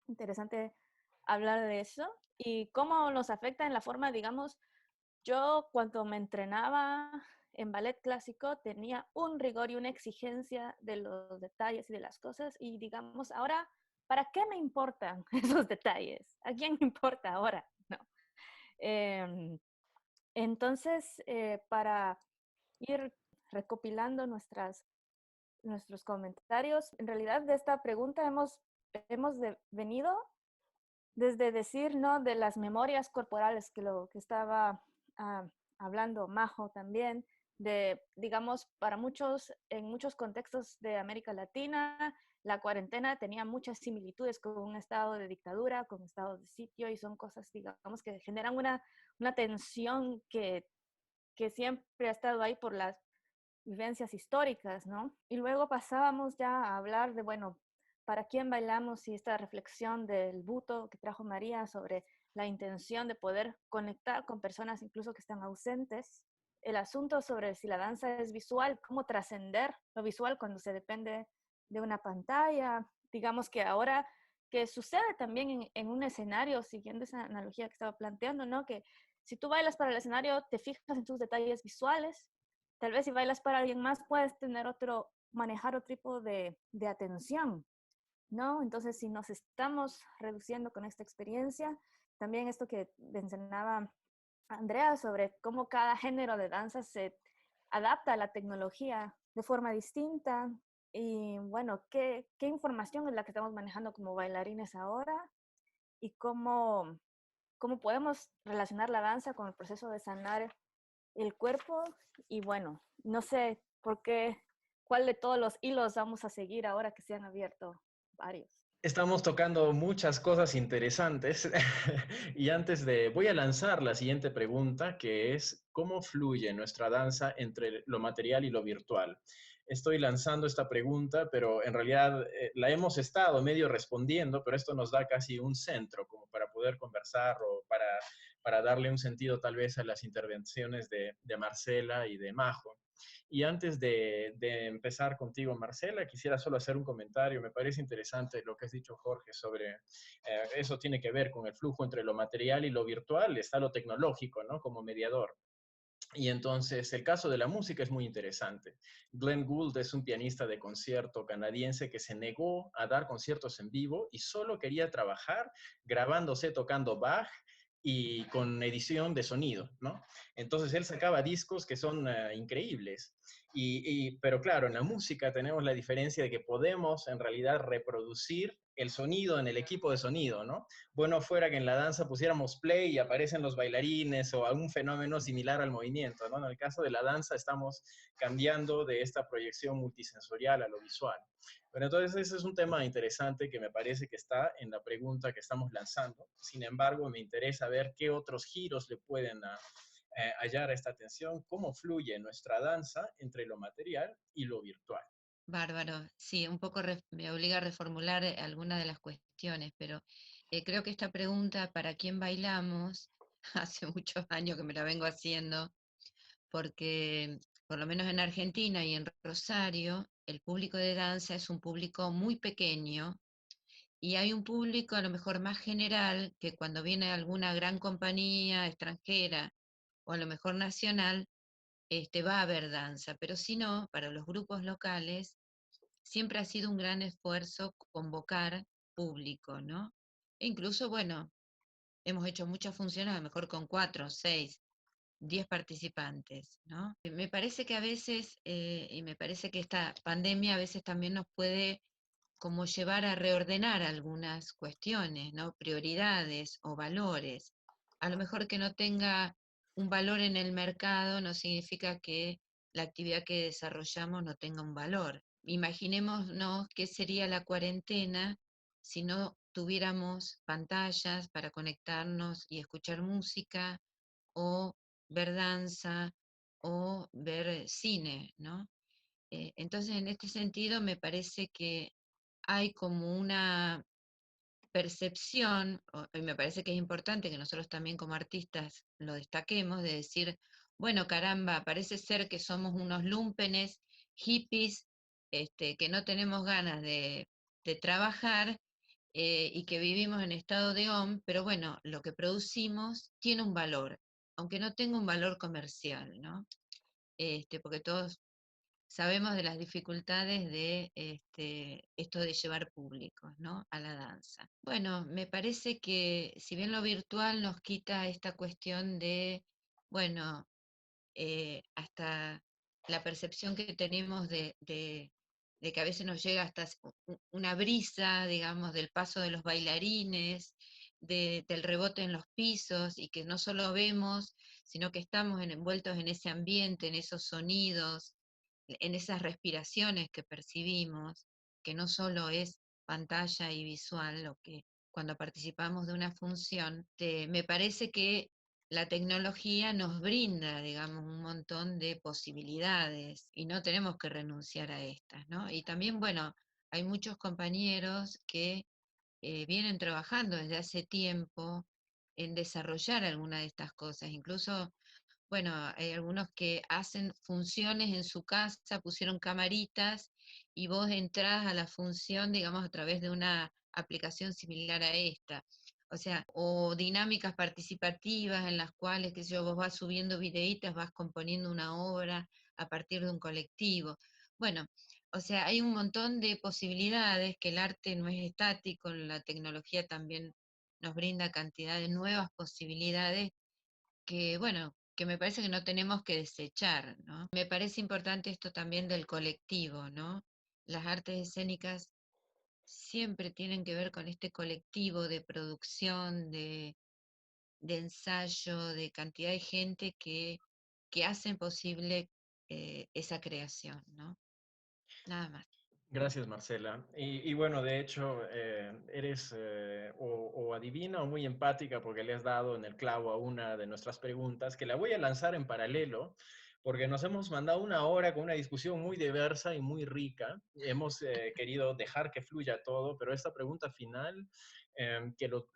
interesante hablar de eso y cómo nos afecta en la forma, digamos, yo cuando me entrenaba en ballet clásico tenía un rigor y una exigencia de los detalles y de las cosas y digamos, ahora, ¿para qué me importan esos detalles? ¿A quién me importa ahora? No. Em, entonces, para ir recopilando nuestros comentarios, en realidad de esta pregunta hemos venido desde decir, ¿no? De las memorias corporales, que lo que estaba ah, hablando Majo también, de, digamos, para muchos, en muchos contextos de América Latina, la cuarentena tenía muchas similitudes con un estado de dictadura, con un estado de sitio, y son cosas, digamos, que generan una tensión que siempre ha estado ahí por las vivencias históricas, ¿no? Y luego pasábamos ya a hablar de, bueno, ¿para quién bailamos? Y esta reflexión del buto que trajo María sobre la intención de poder conectar con personas incluso que están ausentes. El asunto sobre si la danza es visual, cómo trascender lo visual cuando se depende de una pantalla. Digamos que ahora que sucede también en un escenario, siguiendo esa analogía que estaba planteando, ¿no? Que si tú bailas para el escenario, te fijas en tus detalles visuales. Tal vez si bailas para alguien más, puedes tener manejar otro tipo de atención, ¿no? Entonces, si nos estamos reduciendo con esta experiencia, también esto que mencionaba Andrea sobre cómo cada género de danza se adapta a la tecnología de forma distinta y bueno, qué información es la que estamos manejando como bailarines ahora y cómo podemos relacionar la danza con el proceso de sanar el cuerpo y bueno, no sé por qué, cuál de todos los hilos vamos a seguir ahora que se han abierto varios. Estamos tocando muchas cosas interesantes y voy a lanzar la siguiente pregunta, que es, ¿cómo fluye nuestra danza entre lo material y lo virtual? Estoy lanzando esta pregunta, pero en realidad la hemos estado medio respondiendo, pero esto nos da casi un centro como para poder conversar o para darle un sentido tal vez a las intervenciones de Marcela y de Majo. Y antes de empezar contigo, Marcela, quisiera solo hacer un comentario. Me parece interesante lo que has dicho, Jorge, sobre eso tiene que ver con el flujo entre lo material y lo virtual. Está lo tecnológico, ¿no? Como mediador. Y entonces el caso de la música es muy interesante. Glenn Gould es un pianista de concierto canadiense que se negó a dar conciertos en vivo y solo quería trabajar grabándose tocando Bach y con edición de sonido, ¿no? Entonces él sacaba discos que son increíbles. Pero claro, en la música tenemos la diferencia de que podemos en realidad reproducir el sonido en el equipo de sonido, ¿no? Bueno fuera que en la danza pusiéramos play y aparecen los bailarines o algún fenómeno similar al movimiento, ¿no? En el caso de la danza estamos cambiando de esta proyección multisensorial a lo visual. Bueno, entonces ese es un tema interesante que me parece que está en la pregunta que estamos lanzando. Sin embargo, me interesa ver qué otros giros le pueden hallar a esta atención, cómo fluye nuestra danza entre lo material y lo virtual. Bárbaro, sí, un poco me obliga a reformular algunas de las cuestiones, pero creo que esta pregunta, ¿para quién bailamos? Hace muchos años que me la vengo haciendo, porque por lo menos en Argentina y en Rosario, el público de danza es un público muy pequeño y hay un público a lo mejor más general que cuando viene alguna gran compañía extranjera o a lo mejor nacional, va a haber danza, pero si no, para los grupos locales siempre ha sido un gran esfuerzo convocar público, ¿no? E incluso, bueno, hemos hecho muchas funciones, a lo mejor con 4, 6, 10 participantes, ¿no? Me parece que a veces, y me parece que esta pandemia a veces también nos puede como llevar a reordenar algunas cuestiones, ¿no? Prioridades o valores. A lo mejor que no tenga un valor en el mercado no significa que la actividad que desarrollamos no tenga un valor. Imaginémonos qué sería la cuarentena si no tuviéramos pantallas para conectarnos y escuchar música o ver danza o ver cine, ¿no? Entonces, en este sentido, me parece que hay como una percepción, y me parece que es importante que nosotros también como artistas lo destaquemos, de decir, bueno, caramba, parece ser que somos unos lúmpenes, hippies, que no tenemos ganas de trabajar y que vivimos en estado de OM, pero bueno, lo que producimos tiene un valor, aunque no tenga un valor comercial, ¿no? Porque todos sabemos de las dificultades de esto de llevar públicos, ¿no? A la danza. Bueno, me parece que si bien lo virtual nos quita esta cuestión de, bueno, hasta la percepción que tenemos de que a veces nos llega hasta una brisa, digamos, del paso de los bailarines, del rebote en los pisos, y que no solo vemos, sino que estamos envueltos en ese ambiente, en esos sonidos, en esas respiraciones que percibimos, que no solo es pantalla y visual, lo que cuando participamos de una función, me parece que la tecnología nos brinda, digamos, un montón de posibilidades y no tenemos que renunciar a estas, ¿no? Y también, bueno, hay muchos compañeros que vienen trabajando desde hace tiempo en desarrollar alguna de estas cosas, incluso bueno, hay algunos que hacen funciones en su casa, pusieron camaritas y vos entrás a la función, digamos, a través de una aplicación similar a esta. O sea, o dinámicas participativas en las cuales, qué sé yo, vos vas subiendo videitas, vas componiendo una obra a partir de un colectivo. Bueno, o sea, hay un montón de posibilidades, que el arte no es estático, la tecnología también nos brinda cantidad de nuevas posibilidades que, bueno, que me parece que no tenemos que desechar, ¿no? Me parece importante esto también del colectivo, ¿no? Las artes escénicas siempre tienen que ver con este colectivo de producción, de ensayo, de cantidad de gente que hacen posible esa creación, ¿no? Nada más. Gracias, Marcela. Y bueno, de hecho, eres o adivina o muy empática porque le has dado en el clavo a una de nuestras preguntas, que la voy a lanzar en paralelo, porque nos hemos mandado una hora con una discusión muy diversa y muy rica. Hemos querido dejar que fluya todo, pero esta pregunta final,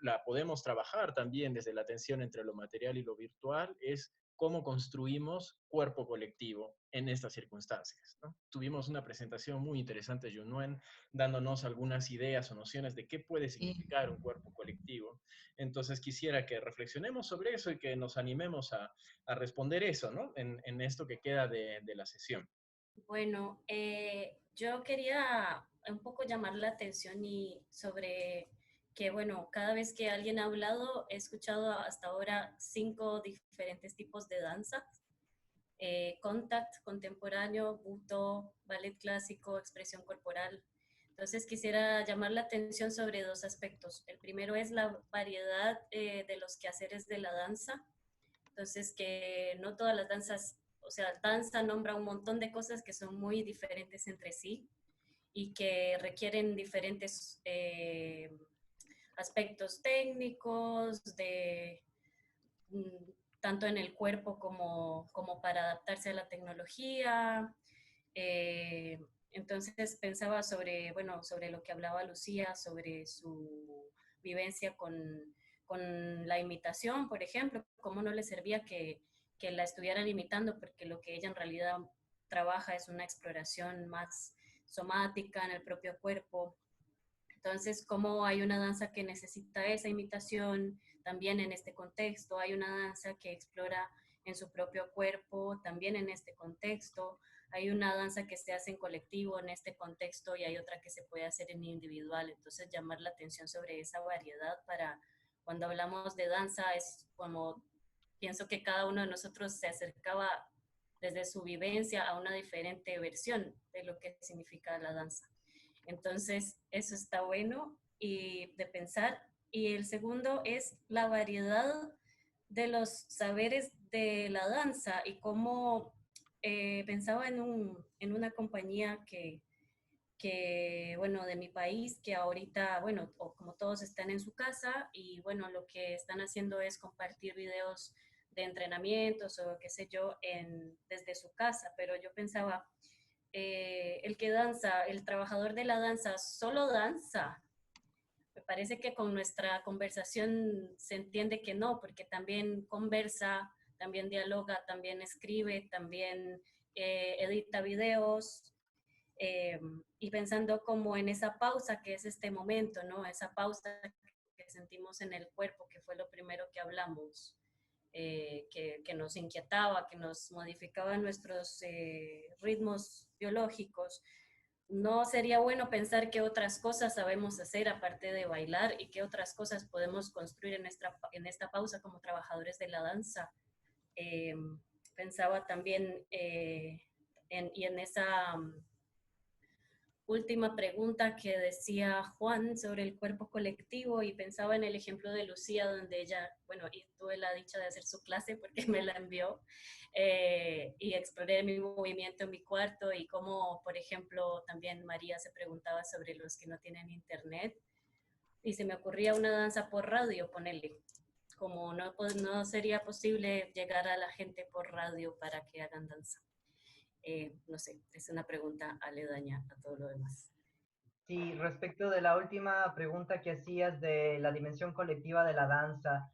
la podemos trabajar también desde la tensión entre lo material y lo virtual, es cómo construimos cuerpo colectivo en estas circunstancias, ¿no? Tuvimos una presentación muy interesante, Junuen, dándonos algunas ideas o nociones de qué puede Sí. significar un cuerpo colectivo. Entonces quisiera que reflexionemos sobre eso y que nos animemos a responder eso, ¿no? En esto que queda de la sesión. Bueno, yo quería un poco llamar la atención y sobre que, bueno, cada vez que alguien ha hablado, he escuchado hasta ahora 5 diferentes tipos de danza. Contact, contemporáneo, buto, ballet clásico, expresión corporal. Entonces quisiera llamar la atención sobre 2 aspectos. El primero es la variedad de los quehaceres de la danza. Entonces que no todas las danzas, o sea, danza nombra un montón de cosas que son muy diferentes entre sí y que requieren diferentes aspectos técnicos, tanto en el cuerpo como para adaptarse a la tecnología. Eh, entonces pensaba sobre, bueno, sobre lo que hablaba Lucía, sobre su vivencia con la imitación, por ejemplo, cómo no le servía que la estuvieran imitando, porque lo que ella en realidad trabaja es una exploración más somática en el propio cuerpo. Entonces, como hay una danza que necesita esa imitación también en este contexto, hay una danza que explora en su propio cuerpo también en este contexto, hay una danza que se hace en colectivo en este contexto y hay otra que se puede hacer en individual. Entonces, llamar la atención sobre esa variedad para cuando hablamos de danza es como, pienso que cada uno de nosotros se acercaba desde su vivencia a una diferente versión de lo que significa la danza. Entonces, eso está bueno y de pensar. Y el segundo es la variedad de los saberes de la danza y cómo pensaba en una compañía bueno, de mi país, que ahorita, bueno, como todos están en su casa y, bueno, lo que están haciendo es compartir videos de entrenamientos o qué sé yo desde su casa, pero yo pensaba, el que danza, el trabajador de la danza, solo danza. Me parece que con nuestra conversación se entiende que no, porque también conversa, también dialoga, también escribe, también edita videos, y pensando como en esa pausa que es este momento, ¿no? Esa pausa que sentimos en el cuerpo, que fue lo primero que hablamos, que nos inquietaba, que nos modificaba nuestros ritmos biológicos. No sería bueno pensar qué otras cosas sabemos hacer aparte de bailar y qué otras cosas podemos construir en esta pausa como trabajadores de la danza. Eh, Pensaba también en esa última pregunta que decía Juan sobre el cuerpo colectivo y pensaba en el ejemplo de Lucía, donde ella, bueno, y tuve la dicha de hacer su clase porque me la envió, y exploré mi movimiento en mi cuarto y cómo, por ejemplo, también María se preguntaba sobre los que no tienen internet y se me ocurría una danza por radio, ponerle. Como no sería posible llegar a la gente por radio para que hagan danza. No sé, es una pregunta aledaña a todo lo demás. Sí, respecto de la última pregunta que hacías de la dimensión colectiva de la danza,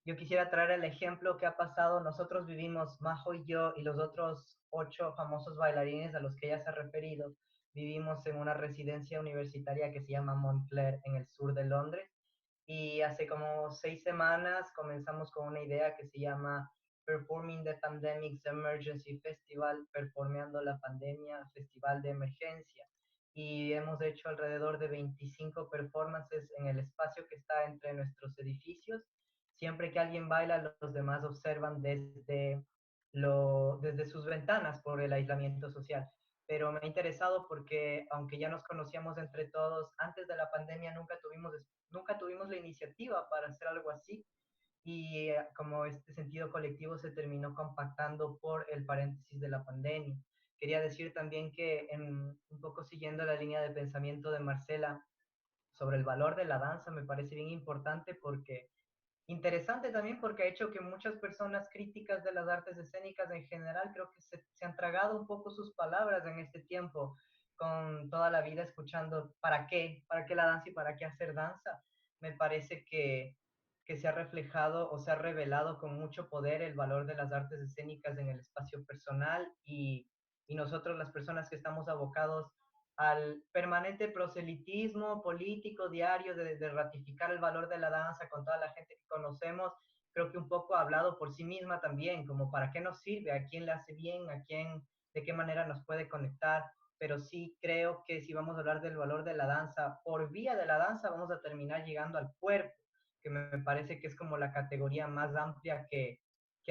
yo quisiera traer el ejemplo que ha pasado. Nosotros vivimos, Majo y yo, y los otros 8 famosos bailarines a los que ella se ha referido, vivimos en una residencia universitaria que se llama Montclair, en el sur de Londres. Y hace como 6 semanas comenzamos con una idea que se llama Performing the Pandemic's Emergency Festival, Performeando la Pandemia, Festival de Emergencia. Y hemos hecho alrededor de 25 performances en el espacio que está entre nuestros edificios. Siempre que alguien baila, los demás observan desde sus ventanas por el aislamiento social. Pero me ha interesado porque, aunque ya nos conocíamos entre todos, antes de la pandemia nunca tuvimos la iniciativa para hacer algo así. Y como este sentido colectivo se terminó compactando por el paréntesis de la pandemia. Quería decir también que, un poco siguiendo la línea de pensamiento de Marcela sobre el valor de la danza, me parece bien importante porque interesante también porque ha hecho que muchas personas críticas de las artes escénicas en general creo que se han tragado un poco sus palabras en este tiempo, con toda la vida escuchando ¿para qué? ¿Para qué la danza y para qué hacer danza? Me parece que se ha reflejado o se ha revelado con mucho poder el valor de las artes escénicas en el espacio personal y nosotros las personas que estamos abocados al permanente proselitismo político diario de ratificar el valor de la danza con toda la gente que conocemos, creo que un poco ha hablado por sí misma también, como para qué nos sirve, a quién le hace bien, a quién, de qué manera nos puede conectar, pero sí creo que si vamos a hablar del valor de la danza, por vía de la danza vamos a terminar llegando al cuerpo, que me parece que es como la categoría más amplia que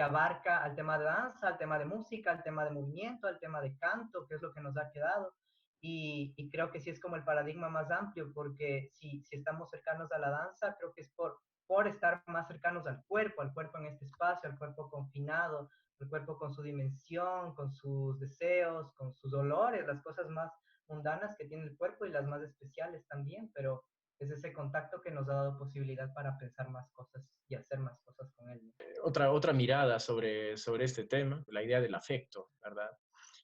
abarca al tema de danza, al tema de música, al tema de movimiento, al tema de canto, que es lo que nos ha quedado. Y creo que sí es como el paradigma más amplio, porque si estamos cercanos a la danza, creo que es por estar más cercanos al cuerpo en este espacio, al cuerpo confinado, el cuerpo con su dimensión, con sus deseos, con sus dolores, las cosas más mundanas que tiene el cuerpo y las más especiales también, pero es ese contacto que nos ha dado posibilidad para pensar más cosas y hacer más cosas con él. Otra mirada sobre este tema, la idea del afecto, ¿verdad?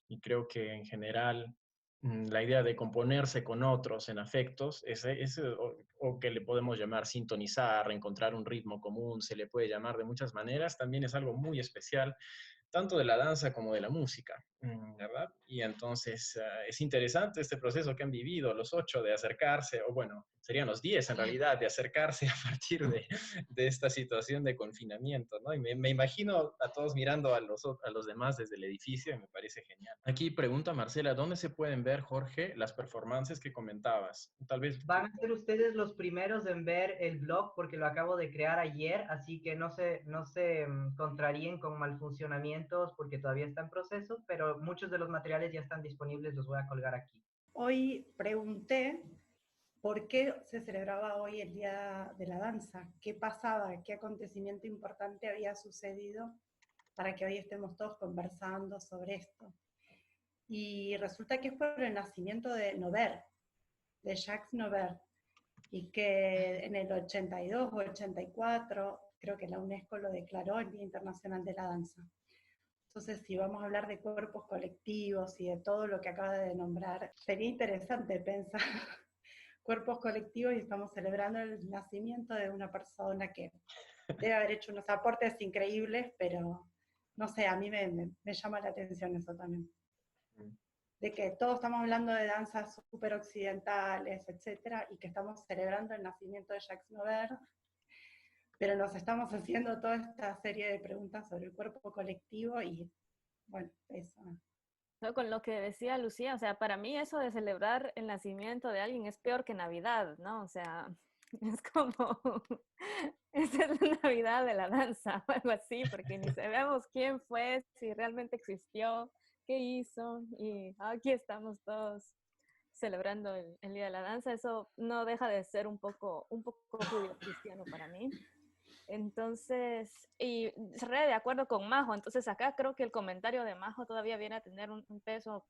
Y creo que en general la idea de componerse con otros en afectos, o que le podemos llamar sintonizar, encontrar un ritmo común, se le puede llamar de muchas maneras, también es algo muy especial, tanto de la danza como de la música. ¿verdad? Y entonces es interesante este proceso que han vivido los 8 de acercarse, o bueno, serían los 10 en realidad, de acercarse a partir de esta situación de confinamiento, ¿no? Y me imagino a todos mirando a los demás desde el edificio y me parece genial. Aquí pregunta Marcela, ¿dónde se pueden ver, Jorge, las performances que comentabas? Tal vez... Van a ser ustedes los primeros en ver el blog porque lo acabo de crear ayer, así que no se contraríen con malfuncionamientos porque todavía está en proceso, pero muchos de los materiales ya están disponibles, los voy a colgar aquí. Hoy pregunté por qué se celebraba hoy el Día de la Danza, qué pasaba, qué acontecimiento importante había sucedido para que hoy estemos todos conversando sobre esto. Y resulta que es por el nacimiento de Nover, de Jacques Nover, y que en el 82 o 84, creo que la UNESCO lo declaró el Día Internacional de la Danza. Entonces, si vamos a hablar de cuerpos colectivos y de todo lo que acaba de nombrar, sería interesante pensar cuerpos colectivos y estamos celebrando el nacimiento de una persona que debe haber hecho unos aportes increíbles, pero no sé, a mí me llama la atención eso también. De que todos estamos hablando de danzas súper occidentales, etcétera, y que estamos celebrando el nacimiento de Jacques Nover, pero nos estamos haciendo toda esta serie de preguntas sobre el cuerpo colectivo y, bueno, eso. ¿No? Con lo que decía Lucía, o sea, para mí eso de celebrar el nacimiento de alguien es peor que Navidad, ¿no? O sea, es como, esa es la Navidad de la danza o algo así, porque ni sabemos quién fue, si realmente existió, qué hizo, y aquí estamos todos celebrando el Día de la Danza. Eso no deja de ser un poco judío cristiano para mí. Entonces, y re de acuerdo con Majo, entonces acá creo que el comentario de Majo todavía viene a tener un peso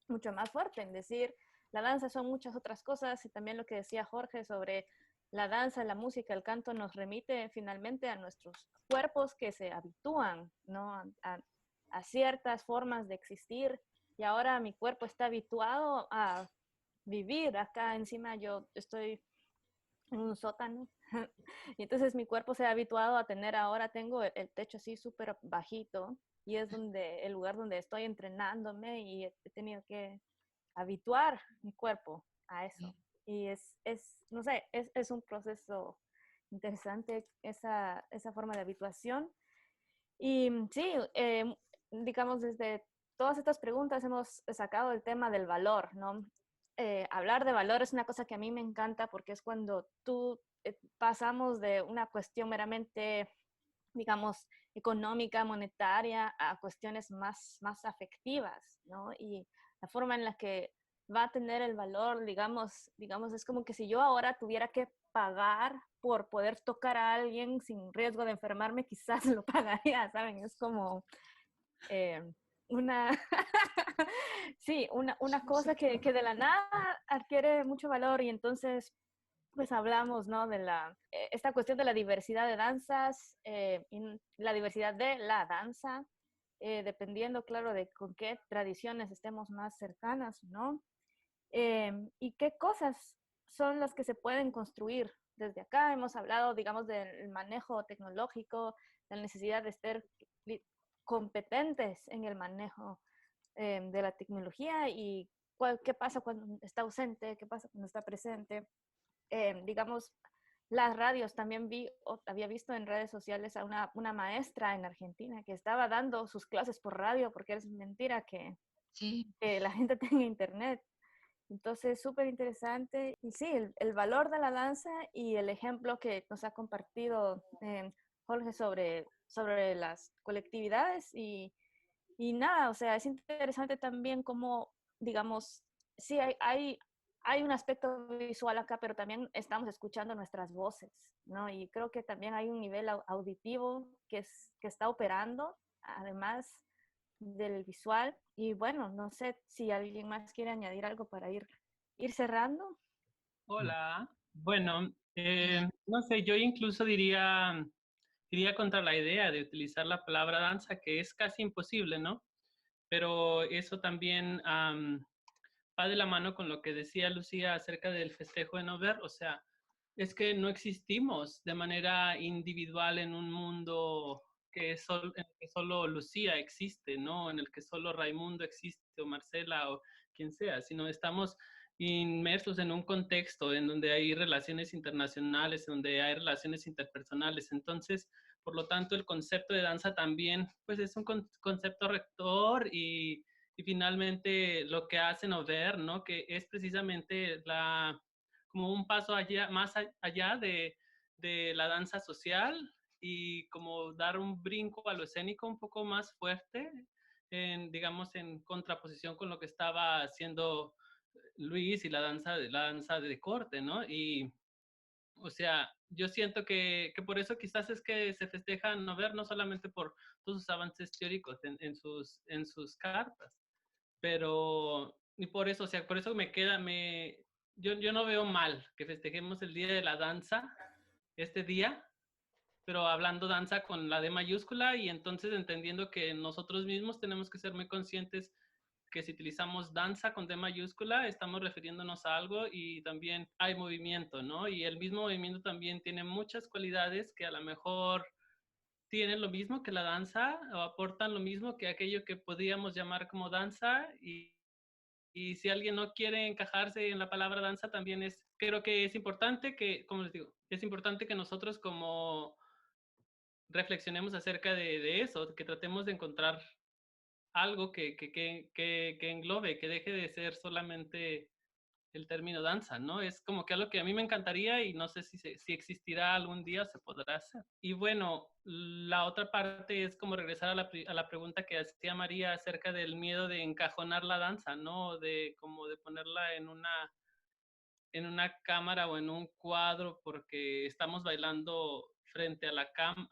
mucho más fuerte en decir, la danza son muchas otras cosas, y también lo que decía Jorge sobre la danza, la música, el canto nos remite finalmente a nuestros cuerpos que se habitúan, ¿no? A ciertas formas de existir, y ahora mi cuerpo está habituado a vivir acá encima. Yo estoy en un sótano, y entonces mi cuerpo se ha habituado a tener, ahora tengo el techo así súper bajito, y es el lugar donde estoy entrenándome, y he tenido que habituar mi cuerpo a eso. Y no sé, es un proceso interesante esa forma de habituación. Y sí, digamos, desde todas estas preguntas hemos sacado el tema del valor, ¿no? Hablar de valor es una cosa que a mí me encanta porque es cuando pasamos de una cuestión meramente, digamos, económica, monetaria, a cuestiones más afectivas, ¿no? Y la forma en la que va a tener el valor, digamos, es como que si yo ahora tuviera que pagar por poder tocar a alguien sin riesgo de enfermarme, quizás lo pagaría, ¿saben? Es como una, sí, una cosa que de la nada adquiere mucho valor, y entonces pues hablamos, ¿no? De esta cuestión de la diversidad de danzas, y la diversidad de la danza, dependiendo, claro, de con qué tradiciones estemos más cercanas, ¿no? Y qué cosas son las que se pueden construir desde acá. Hemos hablado, digamos, del manejo tecnológico, la necesidad de estar competentes en el manejo de la tecnología, y qué pasa cuando está ausente, qué pasa cuando está presente. Digamos, las radios, también había visto en redes sociales a una maestra en Argentina que estaba dando sus clases por radio porque es mentira que la gente tenga internet. Entonces, súper interesante. Y sí, el valor de la danza y el ejemplo que nos ha compartido Jorge sobre las colectividades y nada, o sea, es interesante también cómo, digamos, sí hay un aspecto visual acá, pero también estamos escuchando nuestras voces, ¿no? Y creo que también hay un nivel auditivo que está operando, además del visual. Y bueno, no sé si alguien más quiere añadir algo para ir cerrando. Hola, bueno, no sé, yo incluso diría contra la idea de utilizar la palabra danza, que es casi imposible, ¿no? Pero eso también va de la mano con lo que decía Lucía acerca del festejo de Nover. O sea, es que no existimos de manera individual en un mundo que en el que solo Lucía existe, ¿no? En el que solo Raimundo existe, o Marcela, o quien sea, sino estamos inmersos en un contexto en donde hay relaciones internacionales, en donde hay relaciones interpersonales. Entonces, por lo tanto, el concepto de danza también, pues es un concepto rector y finalmente lo que hacen o ver, ¿no? Que es precisamente como un paso allá, más allá de la danza social y como dar un brinco a lo escénico un poco más fuerte, digamos, en contraposición con lo que estaba haciendo Luis y la danza de corte, ¿no? Y, o sea, yo siento que por eso quizás es que se festeja Nover, no solamente por todos sus avances teóricos en sus cartas, pero, y por eso, o sea, por eso yo no veo mal que festejemos el Día de la Danza este día, pero hablando danza con la D mayúscula y entonces entendiendo que nosotros mismos tenemos que ser muy conscientes que si utilizamos danza con D mayúscula, estamos refiriéndonos a algo y también hay movimiento, ¿no? Y el mismo movimiento también tiene muchas cualidades que a lo mejor tienen lo mismo que la danza o aportan lo mismo que aquello que podríamos llamar como danza y si alguien no quiere encajarse en la palabra danza, también creo que es importante que, como les digo, es importante que nosotros como reflexionemos acerca de eso, que tratemos de encontrar algo que englobe, que deje de ser solamente el término danza, ¿no? Es como que algo que a mí me encantaría y no sé si existirá algún día, se podrá hacer. Y bueno, la otra parte es como regresar a la pregunta que hacía María acerca del miedo de encajonar la danza, ¿no? Como de ponerla en una cámara o en un cuadro porque estamos bailando frente a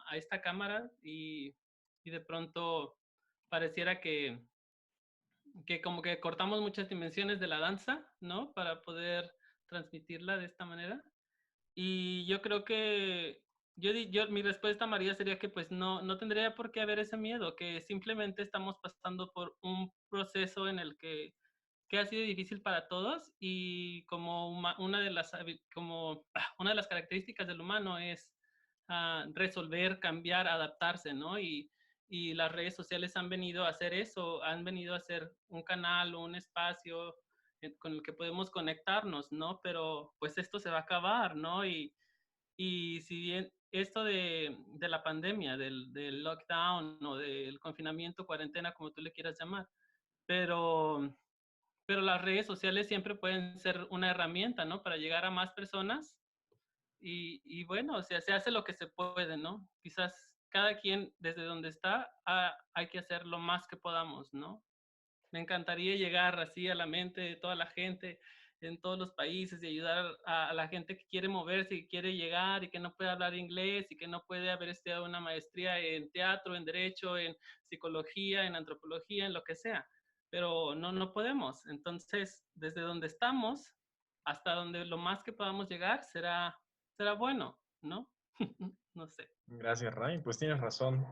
a esta cámara y de pronto pareciera que como que cortamos muchas dimensiones de la danza, ¿no? Para poder transmitirla de esta manera. Y yo creo que mi respuesta, María, sería que pues no tendría por qué haber ese miedo, que simplemente estamos pasando por un proceso en el que ha sido difícil para todos y como una de las características del humano es resolver, cambiar, adaptarse, ¿no? Y las redes sociales han venido a hacer eso, han venido a ser un canal o un espacio con el que podemos conectarnos, ¿no? Pero pues esto se va a acabar, ¿no? Y si bien esto de la pandemia, del lockdown o del confinamiento, cuarentena, como tú le quieras llamar, pero las redes sociales siempre pueden ser una herramienta, ¿no? Para llegar a más personas y bueno, o sea, se hace lo que se puede, ¿no? Quizás cada quien desde donde está hay que hacer lo más que podamos, ¿no? Me encantaría llegar así a la mente de toda la gente en todos los países y ayudar a la gente que quiere moverse, que quiere llegar y que no puede hablar inglés y que no puede haber estudiado una maestría en teatro, en derecho, en psicología, en antropología, en lo que sea. Pero no podemos. Entonces, desde donde estamos hasta donde lo más que podamos llegar será bueno, ¿no? No sé. Gracias, Ray. Pues tienes razón.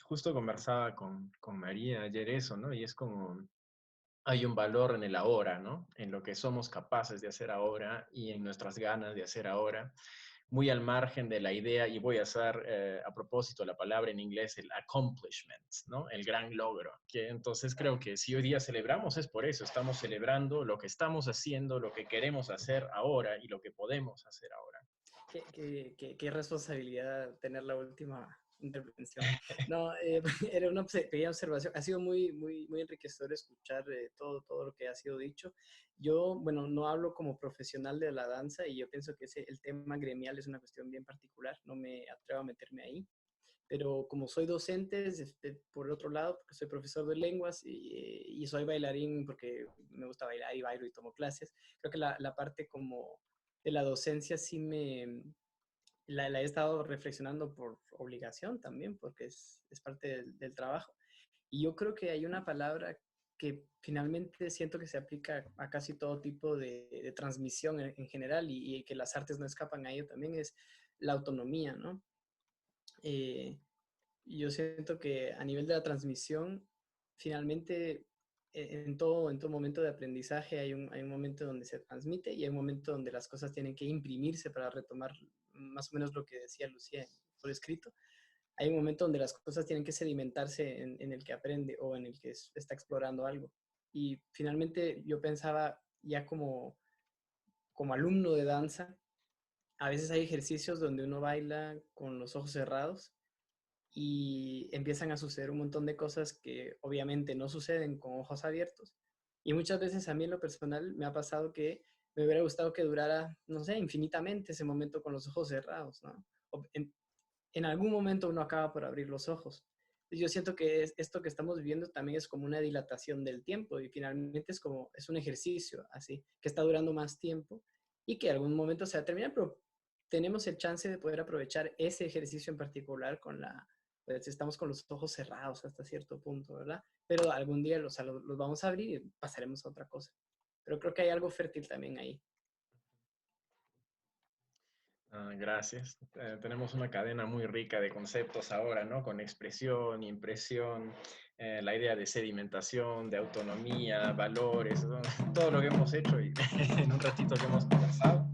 Justo conversaba con María ayer eso, ¿no? Y es como hay un valor en el ahora, ¿no? En lo que somos capaces de hacer ahora y en nuestras ganas de hacer ahora, muy al margen de la idea, y voy a usar a propósito la palabra en inglés, el accomplishment, ¿no? El gran logro. Que entonces creo que si hoy día celebramos es por eso, estamos celebrando lo que estamos haciendo, lo que queremos hacer ahora y lo que podemos hacer ahora. Qué responsabilidad tener la última intervención. No, era una pequeña observación. Ha sido muy enriquecedor escuchar todo lo que ha sido dicho. Yo, bueno, no hablo como profesional de la danza y yo pienso que el tema gremial es una cuestión bien particular. No me atrevo a meterme ahí. Pero como soy docente, por otro lado, porque soy profesor de lenguas y soy bailarín porque me gusta bailar y bailo y tomo clases, creo que la parte como de la docencia sí la he estado reflexionando por obligación también, porque es parte del trabajo. Y yo creo que hay una palabra que finalmente siento que se aplica a casi todo tipo de transmisión en general y que las artes no escapan a ello también, es la autonomía, ¿no? Yo siento que a nivel de la transmisión, finalmente en todo momento de aprendizaje hay un momento donde se transmite y hay un momento donde las cosas tienen que imprimirse para retomar más o menos lo que decía Lucía por escrito. hay un momento donde las cosas tienen que sedimentarse en el que aprende o en el que está explorando algo. Y finalmente yo pensaba ya como alumno de danza, a veces hay ejercicios donde uno baila con los ojos cerrados y empiezan a suceder un montón de cosas que obviamente no suceden con ojos abiertos. Y muchas veces a mí en lo personal me ha pasado que me hubiera gustado que durara, no sé, infinitamente ese momento con los ojos cerrados, ¿no? En algún momento uno acaba por abrir los ojos. Yo siento que esto que estamos viviendo también es como una dilatación del tiempo y finalmente es un ejercicio así, que está durando más tiempo y que en algún momento se va a terminar, pero tenemos el chance de poder aprovechar ese ejercicio en particular pues estamos con los ojos cerrados hasta cierto punto, ¿verdad? Pero algún día los vamos a abrir y pasaremos a otra cosa. Pero creo que hay algo fértil también ahí. Gracias. Tenemos una cadena muy rica de conceptos ahora, ¿no? Con expresión, impresión, la idea de sedimentación, de autonomía, valores, todo lo que hemos hecho y en un ratito que hemos conversado.